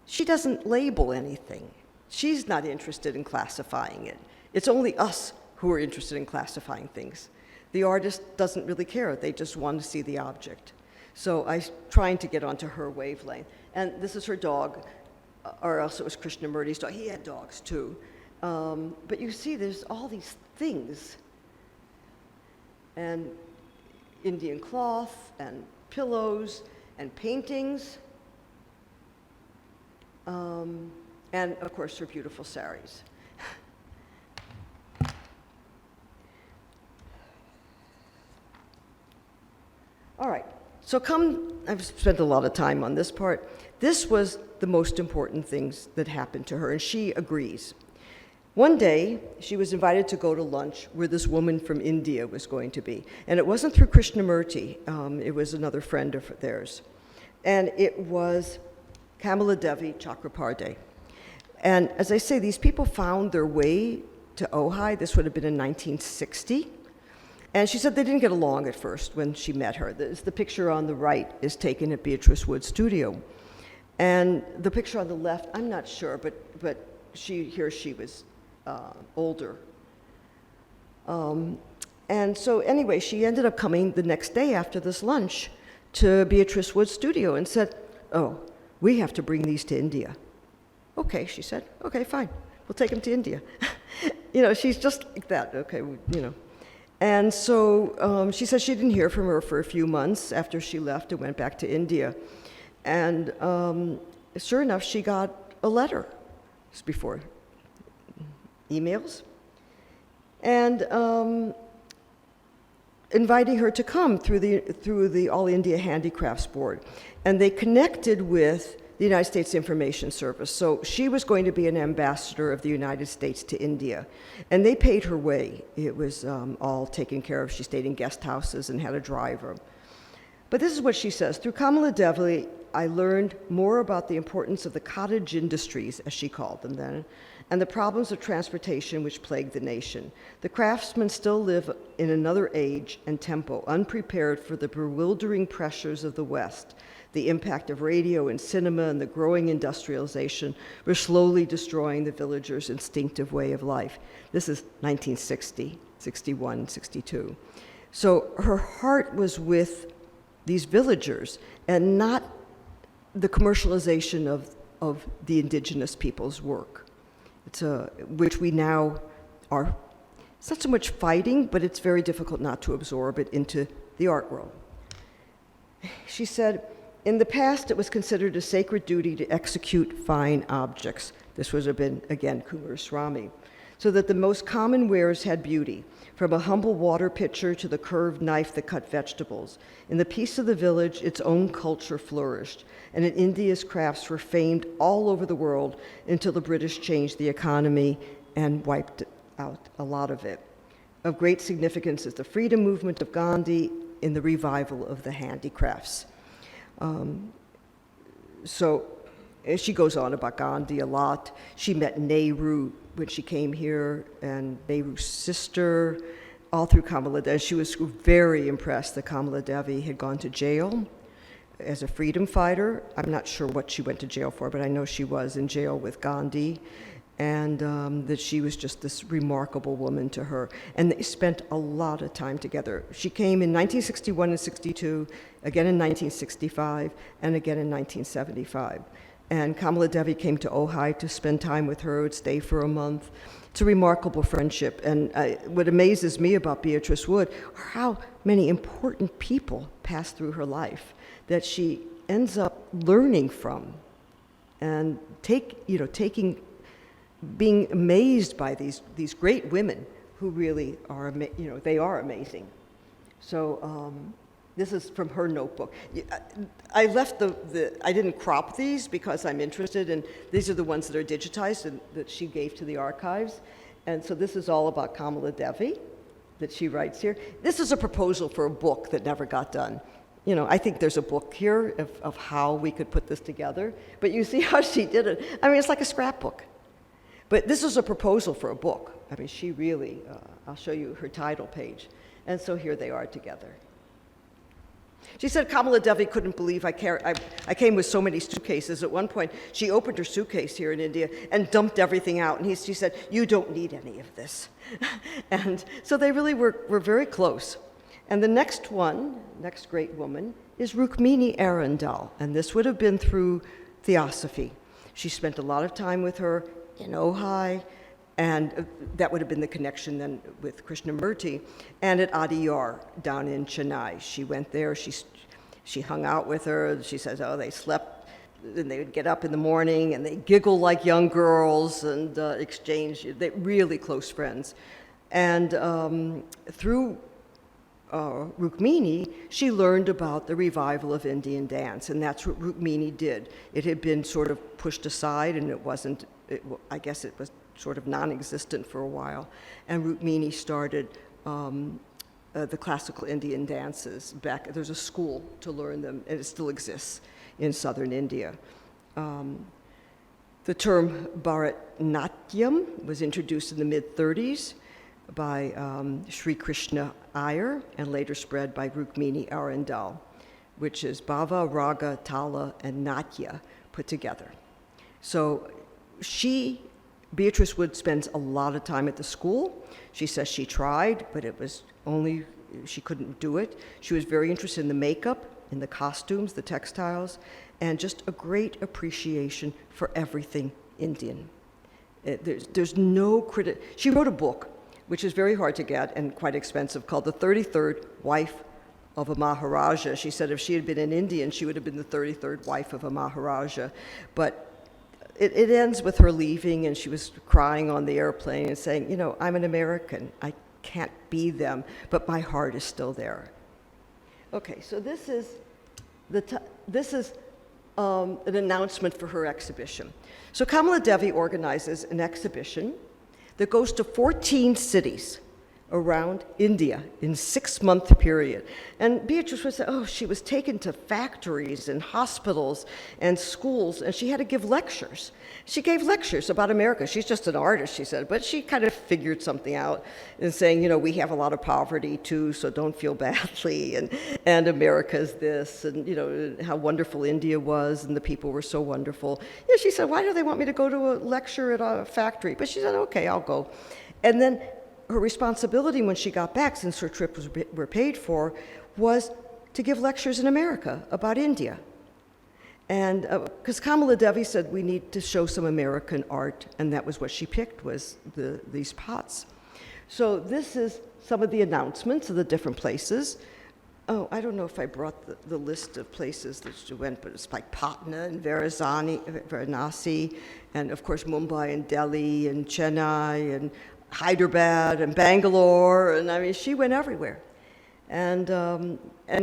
she doesn't label anything. She's not interested in classifying it. It's only us who are interested in classifying things. The artist doesn't really care. They just want to see the object. So I'm trying to get onto her wavelength. And this is her dog, or else it was Krishnamurti's dog. He had dogs too. But you see, there's all these things, and Indian cloth, and pillows, and paintings, and of course her beautiful saris. All right, so I've spent a lot of time on this part. This was the most important things that happened to her, and she agrees. One day, she was invited to go to lunch where this woman from India was going to be. And it wasn't through Krishnamurti, it was another friend of theirs. And it was Kamaladevi Chattopadhyay. And as I say, these people found their way to Ojai. This would have been in 1960. And she said they didn't get along at first when she met her. The picture on the right is taken at Beatrice Wood's studio. And the picture on the left, I'm not sure, but she was older. And so anyway, she ended up coming the next day after this lunch to Beatrice Wood's studio and said, oh, we have to bring these to India. Okay, she said, okay, fine, we'll take them to India. You know, she's just like that, okay, you know. And so she said she didn't hear from her for a few months after she left and went back to India. And sure enough, she got a letter just before emails, and inviting her to come through the All India Handicrafts Board. And they connected with the United States Information Service. So she was going to be an ambassador of the United States to India. And they paid her way. It was all taken care of. She stayed in guest houses and had a driver. But this is what she says. Through Kamaladevi, I learned more about the importance of the cottage industries, as she called them then, and the problems of transportation which plagued the nation. The craftsmen still live in another age and tempo, unprepared for the bewildering pressures of the West. The impact of radio and cinema and the growing industrialization were slowly destroying the villagers' instinctive way of life. This is 1960, 61, 62. So her heart was with these villagers and not the commercialization of the indigenous people's work. It's which we now are, it's not so much fighting, but it's very difficult not to absorb it into the art world. She said, in the past, it was considered a sacred duty to execute fine objects. This would have been, again, Kumaraswamy. So that the most common wares had beauty, from a humble water pitcher to the curved knife that cut vegetables. In the peace of the village, its own culture flourished, and in India's crafts were famed all over the world until the British changed the economy and wiped out a lot of it. of great significance is the freedom movement of Gandhi in the revival of the handicrafts. So she goes on about Gandhi a lot. She met Nehru when she came here, and Nehru's sister, all through Kamaladevi. She was very impressed that Kamaladevi had gone to jail as a freedom fighter. I'm not sure what she went to jail for, but I know she was in jail with Gandhi, and that she was just this remarkable woman to her. And they spent a lot of time together. She came in 1961 and 62, again in 1965, and again in 1975. And Kamaladevi came to Ojai to spend time with her, would stay for a month. It's a remarkable friendship. And what amazes me about Beatrice Wood are how many important people pass through her life that she ends up learning from and being amazed by these great women who really are, they are amazing. So this is from her notebook. I left I didn't crop these because I'm interested, and these are the ones that are digitized and that she gave to the archives. And so this is all about Kamaladevi that she writes here. This is a proposal for a book that never got done. I think there's a book here of how we could put this together, but you see how she did it. I mean, it's like a scrapbook. But this is a proposal for a book. I mean, she really, I'll show you her title page. And so here they are together. She said Kamaladevi couldn't believe I came with so many suitcases. At one point, she opened her suitcase here in India and dumped everything out. And she said, "You don't need any of this." And so they really were very close. And the next great woman, is Rukmini Arundale. And this would have been through Theosophy. She spent a lot of time with her in Ojai, and that would have been the connection then with Krishnamurti, and at Adiyar down in Chennai. She went there, she hung out with her. She says, they slept, and they would get up in the morning, and they giggle like young girls and exchange. They're really close friends. And through Rukmini, she learned about the revival of Indian dance, and that's what Rukmini did. It had been sort of pushed aside, and I guess it was sort of non-existent for a while. And Rukmini started the classical Indian dances back. There's a school to learn them, and it still exists in southern India. The term Bharatnatyam was introduced in the mid-30s by Sri Krishna Iyer, and later spread by Rukmini Arundale, which is Bhava, Raga, Tala, and Natya put together. So Beatrice Wood spends a lot of time at the school. She says she tried, but she couldn't do it. She was very interested in the makeup, in the costumes, the textiles, and just a great appreciation for everything Indian. There's no critic. She wrote a book, which is very hard to get and quite expensive, called The 33rd Wife of a Maharaja. She said if she had been an Indian, she would have been the 33rd wife of a Maharaja. But it ends with her leaving, and she was crying on the airplane and saying, I'm an American. I can't be them, but my heart is still there. Okay, so this is an announcement for her exhibition. So Kamaladevi organizes an exhibition that goes to 14 cities around India in a 6-month period. And Beatrice would say, she was taken to factories and hospitals and schools, and she had to give lectures. She gave lectures about America. She's just an artist, she said, but she kind of figured something out in saying, we have a lot of poverty too, so don't feel badly, and America's this, and how wonderful India was, and the people were so wonderful. Yeah, she said, why do they want me to go to a lecture at a factory? But she said, okay, I'll go. And then her responsibility when she got back, since her trip were paid for, was to give lectures in America about India. And because Kamaladevi said we need to show some American art, and that was what she picked, was these pots. So this is some of the announcements of the different places. I don't know if I brought the list of places that she went, but it's like Patna and Varanasi, and of course Mumbai and Delhi and Chennai and Hyderabad and Bangalore, and I mean, she went everywhere. And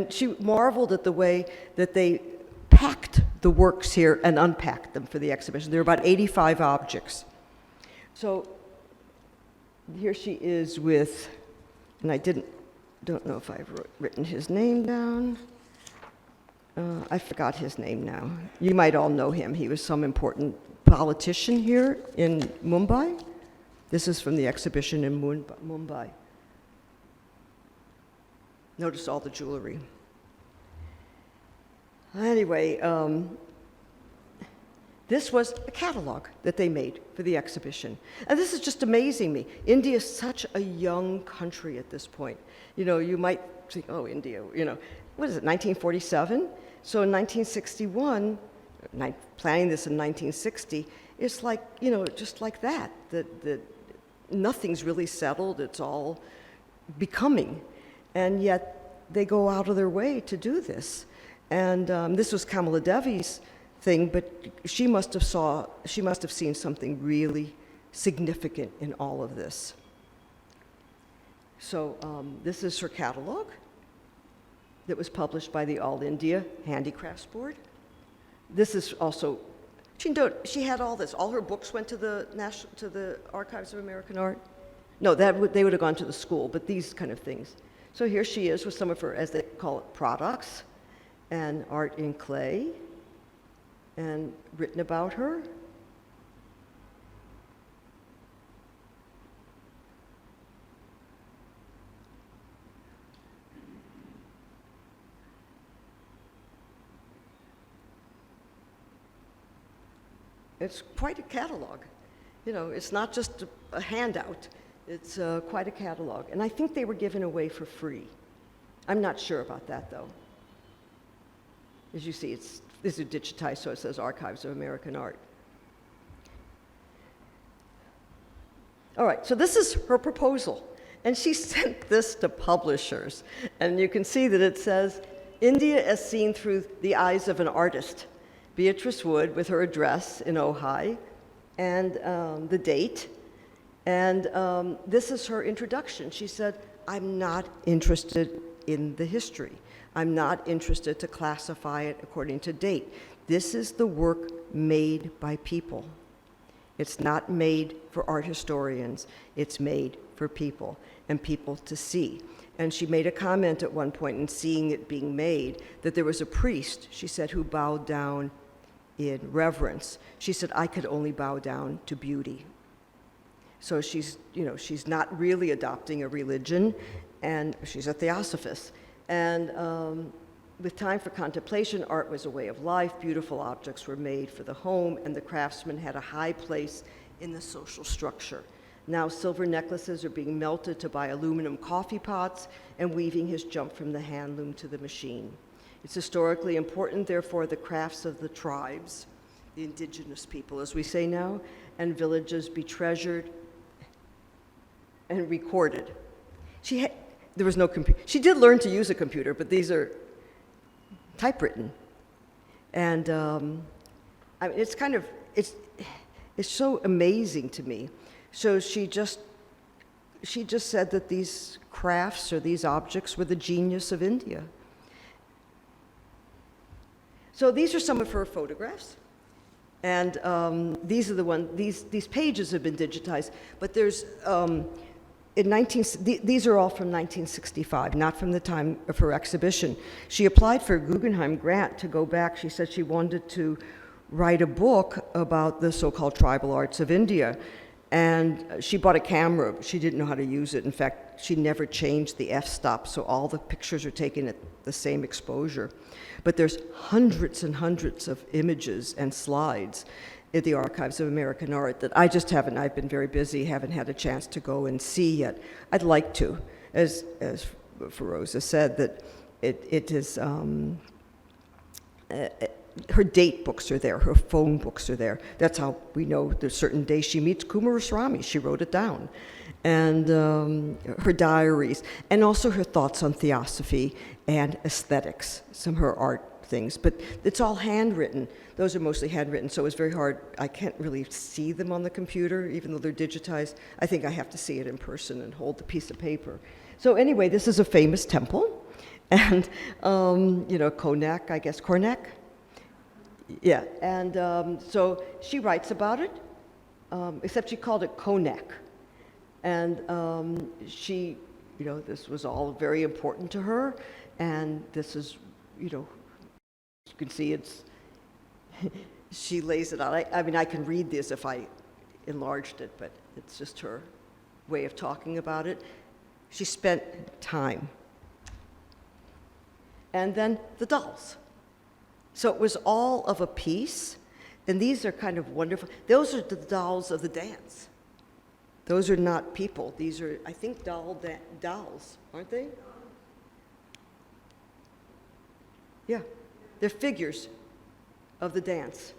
she marveled at the way that they packed the works here and unpacked them for the exhibition. There were about 85 objects. So here she is with And I don't know if I've written his name down. I forgot his name now. You might all know him. He was some important politician here in Mumbai. This is from the exhibition in Mumbai. Notice all the jewelry. Anyway, this was a catalog that they made for the exhibition. And this is just amazing me. India is such a young country at this point. You know, you might think, oh, India, you know, what is it, 1947? So in 1961, planning this in 1960, it's like, you know, just like that nothing's really settled, it's all becoming. And yet they go out of their way to do this. And this was Kamaladevi's thing, but she must have seen something really significant in all of this. So this is her catalog that was published by the All India Handicrafts Board. This is also, she had all this. All her books went to the Archives of American Art. No, they would have gone to the school, but these kind of things. So here she is with some of her, as they call it, products, and art in clay, and written about her. It's quite a catalog. You know, it's not just a handout. It's quite a catalog. And I think they were given away for free. I'm not sure about that, though. As you see, this is digitized, so it says Archives of American Art. All right, so this is her proposal. And she sent this to publishers. And you can see that it says, India as seen through the eyes of an artist. Beatrice Wood with her address in Ojai and the date. And this is her introduction. She said, I'm not interested in the history. I'm not interested to classify it according to date. This is the work made by people. It's not made for art historians. It's made for people and people to see. And she made a comment at one point in seeing it being made that there was a priest, she said, who bowed down in reverence. She said, I could only bow down to beauty. So she's not really adopting a religion, and she's a theosophist. And with time for contemplation, art was a way of life. Beautiful objects were made for the home, and the craftsman had a high place in the social structure. Now silver necklaces are being melted to buy aluminum coffee pots, and weaving has jumped from the hand loom to the machine. It's historically important, therefore, the crafts of the tribes, the indigenous people, as we say now, and villages be treasured and recorded. There was no computer. She did learn to use a computer, but these are typewritten. And I mean, it's so amazing to me. So she just said that these crafts or these objects were the genius of India. So these are some of her photographs. And these are the ones, these pages have been digitized, but there's, these are all from 1965, not from the time of her exhibition. She applied for a Guggenheim grant to go back. She said she wanted to write a book about the so-called tribal arts of India. And she bought a camera. She didn't know how to use it. In fact, she never changed the f-stop, so all the pictures are taken at the same exposure. But there's hundreds and hundreds of images and slides at the Archives of American Art that I just haven't, I've been very busy, haven't had a chance to go and see yet. I'd like to, as Feroza said, that it is, her date books are there, her phone books are there. That's how we know there's certain days she meets Kumaraswamy. She wrote it down. And her diaries, and also her thoughts on theosophy and aesthetics, some of her art things. But it's all handwritten. Those are mostly handwritten, so it's very hard. I can't really see them on the computer, even though they're digitized. I think I have to see it in person and hold the piece of paper. So anyway, this is a famous temple. And, Konak, I guess, Kornak? Yeah, and so she writes about it, except she called it Konak. And she this was all very important to her, and this is, you can see it's, she lays it out. I mean, I can read this if I enlarged it, but it's just her way of talking about it. She spent time. And then the dolls. So it was all of a piece, and these are kind of wonderful. Those are the dolls of the dance. Those are not people. These are, I think, dolls, aren't they? Yeah, they're figures of the dance.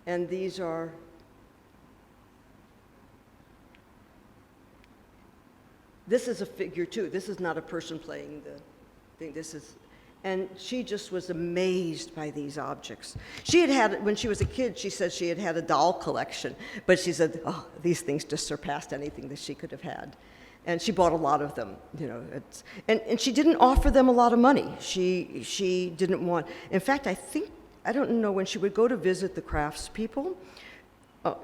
And these are, this is a figure too. This is not a person playing the thing. This is, and she just was amazed by these objects. She had, when she was a kid, she said she had a doll collection, but she said, oh, these things just surpassed anything that she could have had. And she bought a lot of them, and she didn't offer them a lot of money. She didn't want, in fact, I don't know, when she would go to visit the craftspeople,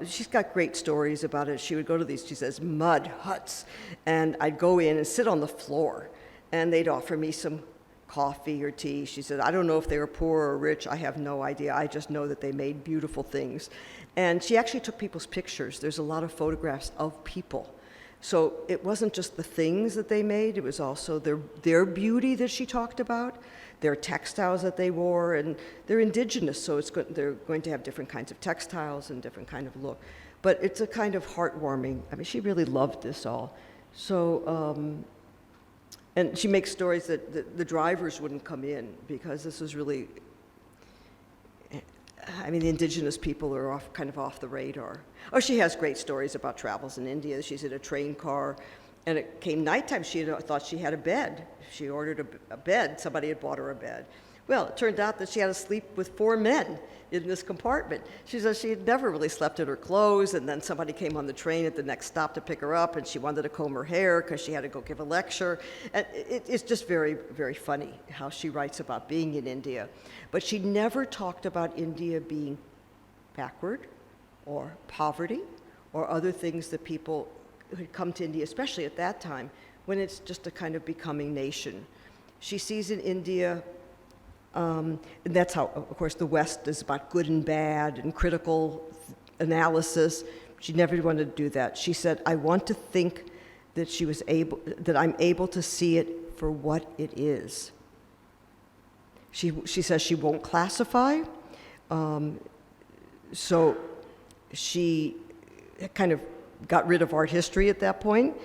she's got great stories about it. She would go to these, she says, mud huts, and I'd go in and sit on the floor, and they'd offer me some coffee or tea. She said, I don't know if they were poor or rich, I have no idea. I just know that they made beautiful things. And she actually took people's pictures. There's a lot of photographs of people. So it wasn't just the things that they made, it was also their beauty that she talked about, their textiles that they wore, and they're indigenous, so they're going to have different kinds of textiles and different kind of look. But it's a kind of heartwarming, I mean, she really loved this all. So, and she makes stories that the drivers wouldn't come in because this was really, I mean, the indigenous people are kind of off the radar. Oh, she has great stories about travels in India. She's in a train car, and it came nighttime. She thought she had a bed. She ordered a bed. Somebody had bought her a bed. Well, it turned out that she had to sleep with 4 men in this compartment. She says she had never really slept in her clothes, and then somebody came on the train at the next stop to pick her up, and she wanted to comb her hair because she had to go give a lecture. And it's just very, very funny how she writes about being in India. But she never talked about India being backward or poverty or other things that people who had come to India, especially at that time, when it's just a kind of becoming nation. She sees in India, and that's how, of course, the West is about good and bad and critical analysis. She never wanted to do that. She said, I want to think that I'm able to see it for what it is. She says she won't classify, so she kind of got rid of art history at that point.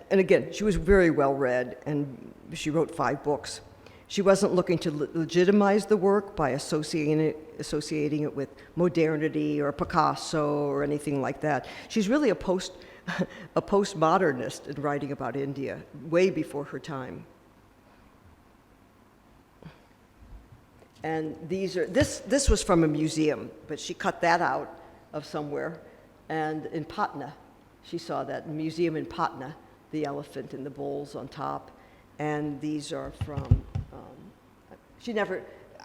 And again, she was very well read, and she wrote 5 books. She wasn't looking to legitimize the work by associating it with modernity or Picasso or anything like that. She's really a postmodernist in writing about India, way before her time. And this was from a museum, but she cut that out of somewhere. And in Patna, she saw that museum in Patna, the elephant and the bowls on top. And these are from,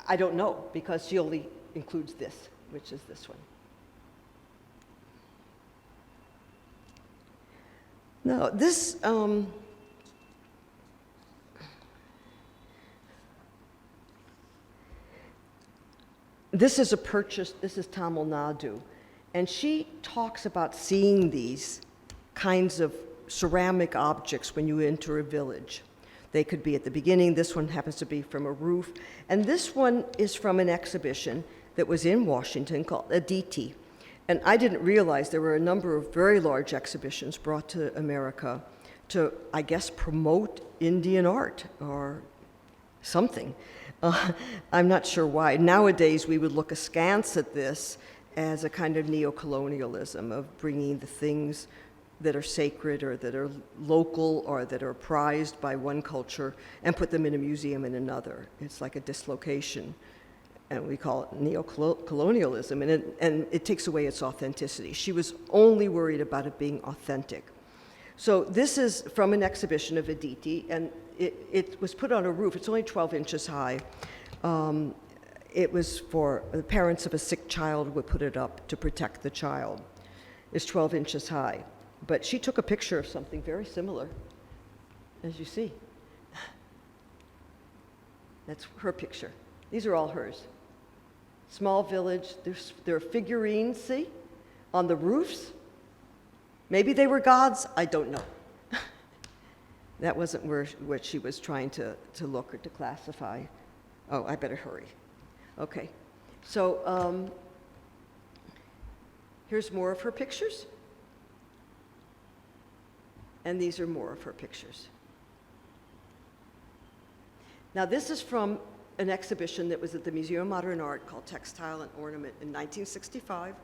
I don't know, because she only includes this, which is this one. No, this, this is a purchase, this is Tamil Nadu, and she talks about seeing these kinds of ceramic objects when you enter a village. They could be at the beginning. This one happens to be from a roof. And this one is from an exhibition that was in Washington called Aditi. And I didn't realize there were a number of very large exhibitions brought to America to, I guess, promote Indian art or something. I'm not sure why. Nowadays, we would look askance at this as a kind of neo-colonialism of bringing the things that are sacred or that are local or that are prized by one culture and put them in a museum in another. It's like a dislocation, and we call it neo-colonialism, and it takes away its authenticity. She was only worried about it being authentic. So this is from an exhibition of Aditi, and it was put on a roof. It's only 12 inches high. It was for the parents of a sick child would put it up to protect the child. It's 12 inches high. But she took a picture of something very similar as you see. That's her picture. These are all hers. Small village, there are figurines, see, on the roofs. Maybe they were gods, I don't know. That wasn't what she was trying to look or to classify. Oh, I better hurry. Okay, so here's more of her pictures. And these are more of her pictures. Now this is from an exhibition that was at the Museum of Modern Art called Textile and Ornament in 1965.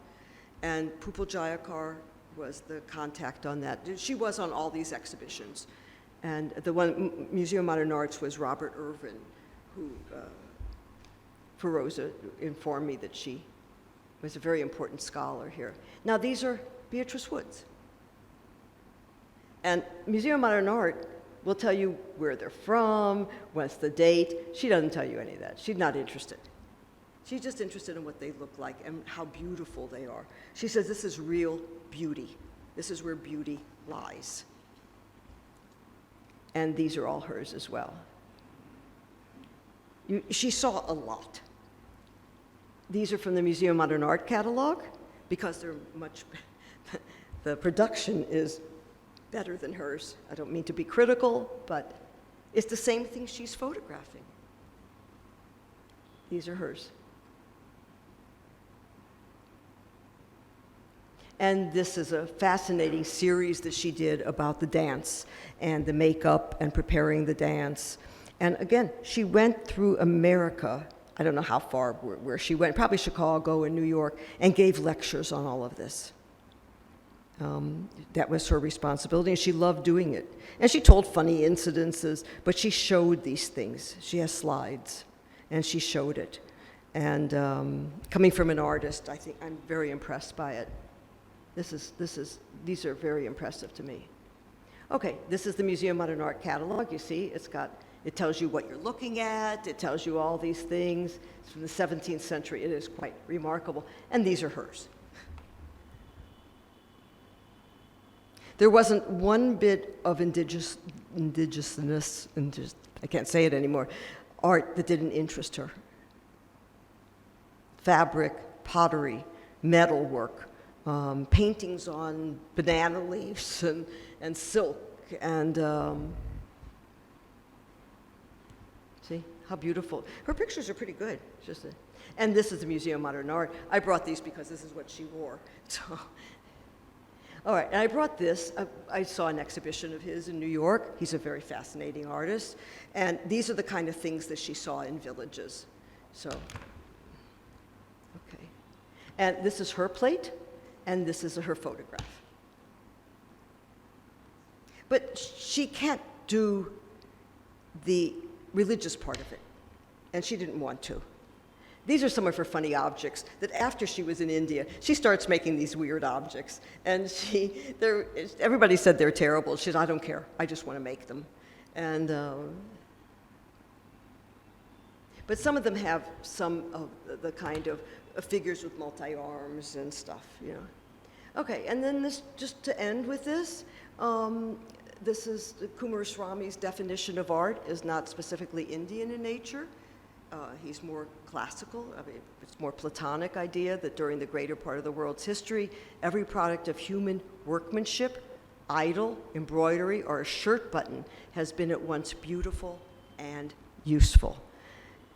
And Pupil Jayakar was the contact on that. She was on all these exhibitions. And the one, Museum of Modern Arts, was Robert Irvin, who, Feroza informed me that she was a very important scholar here. Now these are Beatrice Wood's. And Museum of Modern Art will tell you where they're from, what's the date. She doesn't tell you any of that. She's not interested. She's just interested in what they look like and how beautiful they are. She says this is real beauty. This is where beauty lies. And these are all hers as well. She saw a lot. These are from the Museum of Modern Art catalog because they're much, the production is better than hers. I don't mean to be critical, but it's the same thing she's photographing. These are hers. And this is a fascinating series that she did about the dance and the makeup and preparing the dance. And again, she went through America. I don't know how far where she went, probably Chicago and New York, and gave lectures on all of this. That was her responsibility, and she loved doing it. And she told funny incidences, but she showed these things. She has slides, and she showed it. And coming from an artist, I think I'm very impressed by it. These are very impressive to me. Okay, this is the Museum of Modern Art catalog. You see, it tells you what you're looking at. It tells you all these things. It's from the 17th century. It is quite remarkable. And these are hers. There wasn't one bit of indigenousness, I can't say it anymore, art that didn't interest her. Fabric, pottery, metalwork, paintings on banana leaves and silk, and see how beautiful. Her pictures are pretty good. And this is the Museum of Modern Art. I brought these because this is what she wore. So. All right, and I brought this. I saw an exhibition of his in New York. He's a very fascinating artist. And these are the kind of things that she saw in villages. So, okay. And this is her plate, and this is her photograph. But she can't do the religious part of it, and she didn't want to. These are some of her funny objects that after she was in India, she starts making these weird objects. And everybody said they're terrible. She said, I don't care. I just want to make them. And, but some of them have some of the kind of figures with multi-arms and stuff, you know. Okay, and then this, just to end with this, this is Coomaraswamy's definition of art is not specifically Indian in nature. He's more classical. I mean, it's more Platonic idea that during the greater part of the world's history, every product of human workmanship, idol, embroidery, or a shirt button has been at once beautiful and useful.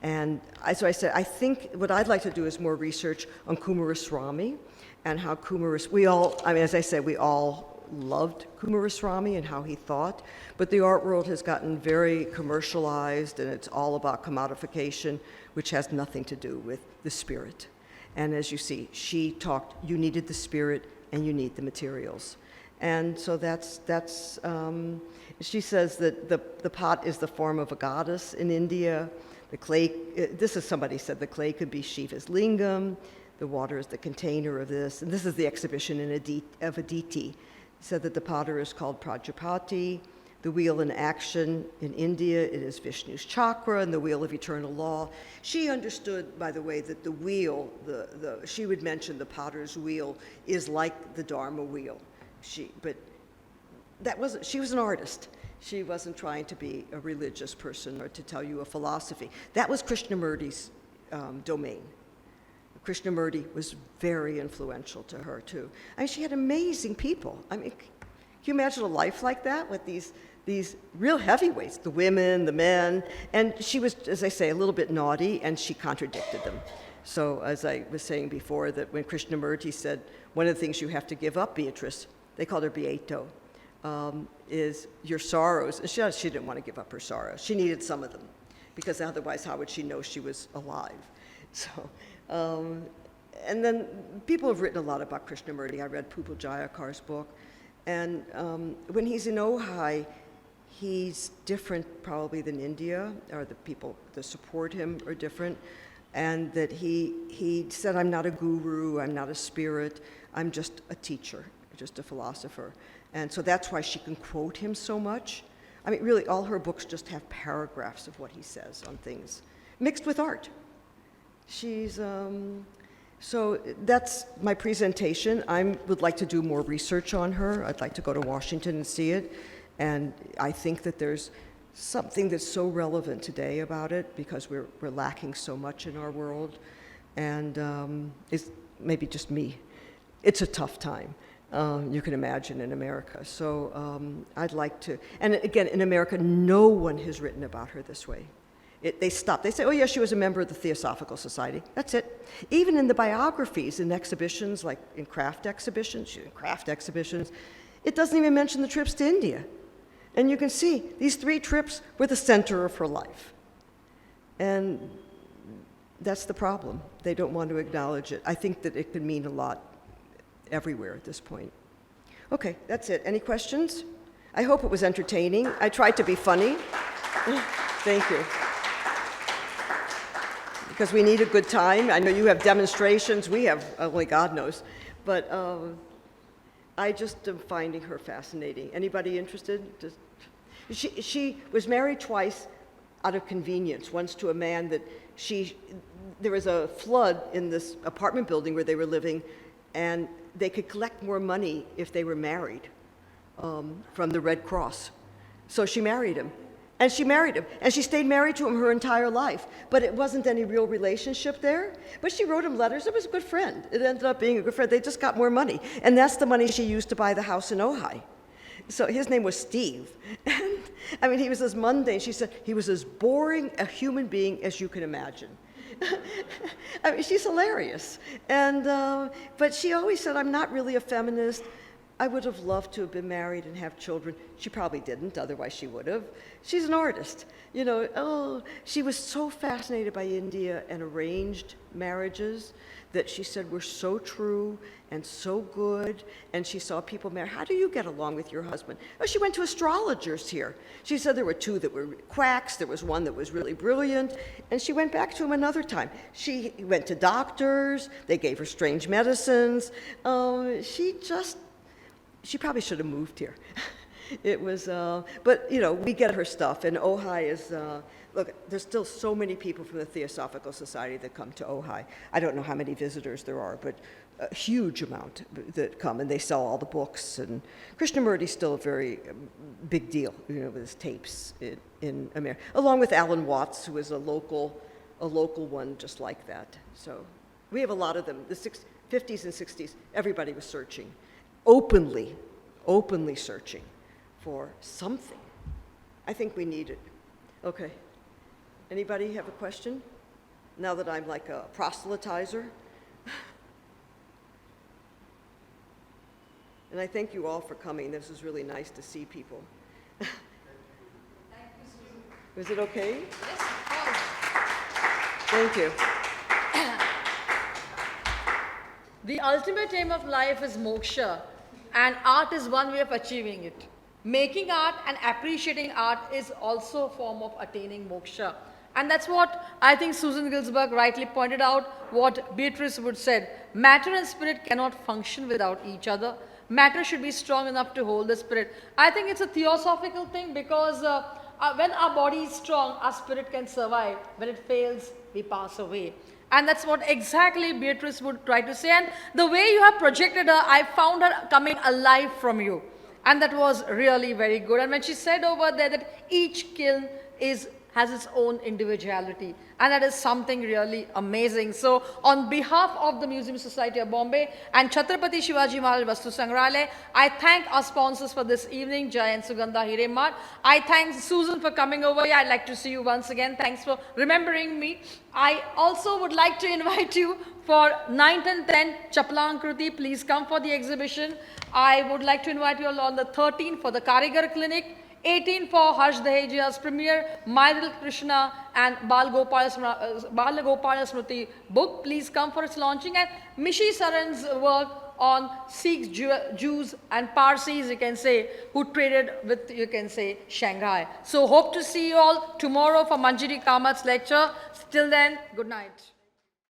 And so I said, I think what I'd like to do is more research on Coomaraswamy and how as I said, we all loved Coomaraswamy and how he thought, but the art world has gotten very commercialized and it's all about commodification, which has nothing to do with the spirit. And as you see, she talked, you needed the spirit and you need the materials. And so she says that the pot is the form of a goddess in India. The clay, this is somebody said the clay could be Shiva's lingam, the water is the container of this, and this is the exhibition of Aditi. Said that the potter is called Prajapati, the wheel in action in India, it is Vishnu's chakra, and the wheel of eternal law. She understood, by the way, that the wheel, she would mention the potter's wheel is like the Dharma wheel. She was an artist, She wasn't trying to be a religious person or to tell you a philosophy. That was Krishnamurti's domain. Krishnamurti was very influential to her, too. I mean, she had amazing people. I mean, can you imagine a life like that with these real heavyweights, the women, the men? And she was, as I say, a little bit naughty, and she contradicted them. So as I was saying before, that when Krishnamurti said, one of the things you have to give up, Beatrice, they called her Beato, is your sorrows. And she didn't want to give up her sorrows. She needed some of them, because otherwise how would she know she was alive? So, and then people have written a lot about Krishnamurti. I read Pupil Jayakar's book. And when he's in Ojai, he's different probably than India, or the people that support him are different. And that he said, I'm not a guru, I'm not a spirit, I'm just a teacher, just a philosopher. And so that's why she can quote him so much. I mean, really, all her books just have paragraphs of what he says on things, mixed with art. She's, so that's my presentation. I would like to do more research on her. I'd like to go to Washington and see it. And I think that there's something that's so relevant today about it, because we're lacking so much in our world. And it's maybe just me. It's a tough time. You can imagine in America. So I'd like to, and again, in America, no one has written about her this way. They stop. They say, oh, yeah, she was a member of the Theosophical Society. That's it. Even in the biographies, in exhibitions, like in craft exhibitions, it doesn't even mention the trips to India. And you can see these 3 trips were the center of her life. And that's the problem. They don't want to acknowledge it. I think that it could mean a lot everywhere at this point. Okay, that's it. Any questions? I hope it was entertaining. I tried to be funny. Thank you. Because we need a good time. I know you have demonstrations. We have, only God knows. But I just am finding her fascinating. Anybody interested? She was married twice out of convenience. Once to a man that there was a flood in this apartment building where they were living, and they could collect more money if they were married from the Red Cross. So she married him. And she married him. And she stayed married to him her entire life. But it wasn't any real relationship there. But she wrote him letters. It was a good friend. It ended up being a good friend. They just got more money. And that's the money she used to buy the house in Ojai. So his name was Steve. And, I mean, he was as mundane. She said he was as boring a human being as you can imagine. I mean, she's hilarious. And, but she always said, I'm not really a feminist. I would have loved to have been married and have children. She probably didn't, otherwise she would have. She's an artist. You know, she was so fascinated by India and arranged marriages that she said were so true and so good. And she saw people marry. How do you get along with your husband? Oh, she went to astrologers here. She said there were 2 that were quacks. There was one that was really brilliant. And she went back to him another time. She went to doctors. They gave her strange medicines. She probably should have moved here. It was, but you know, we get her stuff, and Ojai is, look, there's still so many people from the Theosophical Society that come to Ojai. I don't know how many visitors there are, but a huge amount that come, and they sell all the books, and Krishnamurti's still a very big deal, you know, with his tapes in America, along with Alan Watts, who is a local one just like that. So we have a lot of them. The 50s and 60s, everybody was searching. Openly searching for something. I think we need it. Okay. Anybody have a question? Now that I'm like a proselytizer. And I thank you all for coming. This is really nice to see people. Thank you, Susan. Was it okay? Yes, of course. Thank you. The ultimate aim of life is moksha, and art is one way of achieving it. Making art and appreciating art is also a form of attaining moksha. And that's what I think Susan Ginsberg rightly pointed out, what Beatrice Wood said. Matter and spirit cannot function without each other. Matter should be strong enough to hold the spirit. I think it's a theosophical thing, because when our body is strong, our spirit can survive. When it fails, we pass away. And that's what exactly Beatrice would try to say. And the way you have projected her, I found her coming alive from you. and that was really very good. And when she said over there that each kiln has its own individuality, and that is something really amazing. So on behalf of the Museum Society of Bombay and Chhatrapati Shivaji Maharaj Vastu Sangrahalaya, I thank our sponsors for this evening, Jai and Sugandha Hiremart. I thank Susan for coming over here. I'd like to see you once again. Thanks for remembering me. I also would like to invite you for 9th and 10th Chaplankruti. Please come for the exhibition. I would like to invite you all on the 13th for the Karigar Clinic, 18 for Harsh Dahejia's premiere, My Little Krishna and Bal Gopal Smriti book. Please come for its launching. And Mishi Saran's work on Sikhs, Jews and Parsis, you can say, who traded with, you can say, Shanghai. So hope to see you all tomorrow for Manjiri Kamat's lecture. Till then, good night.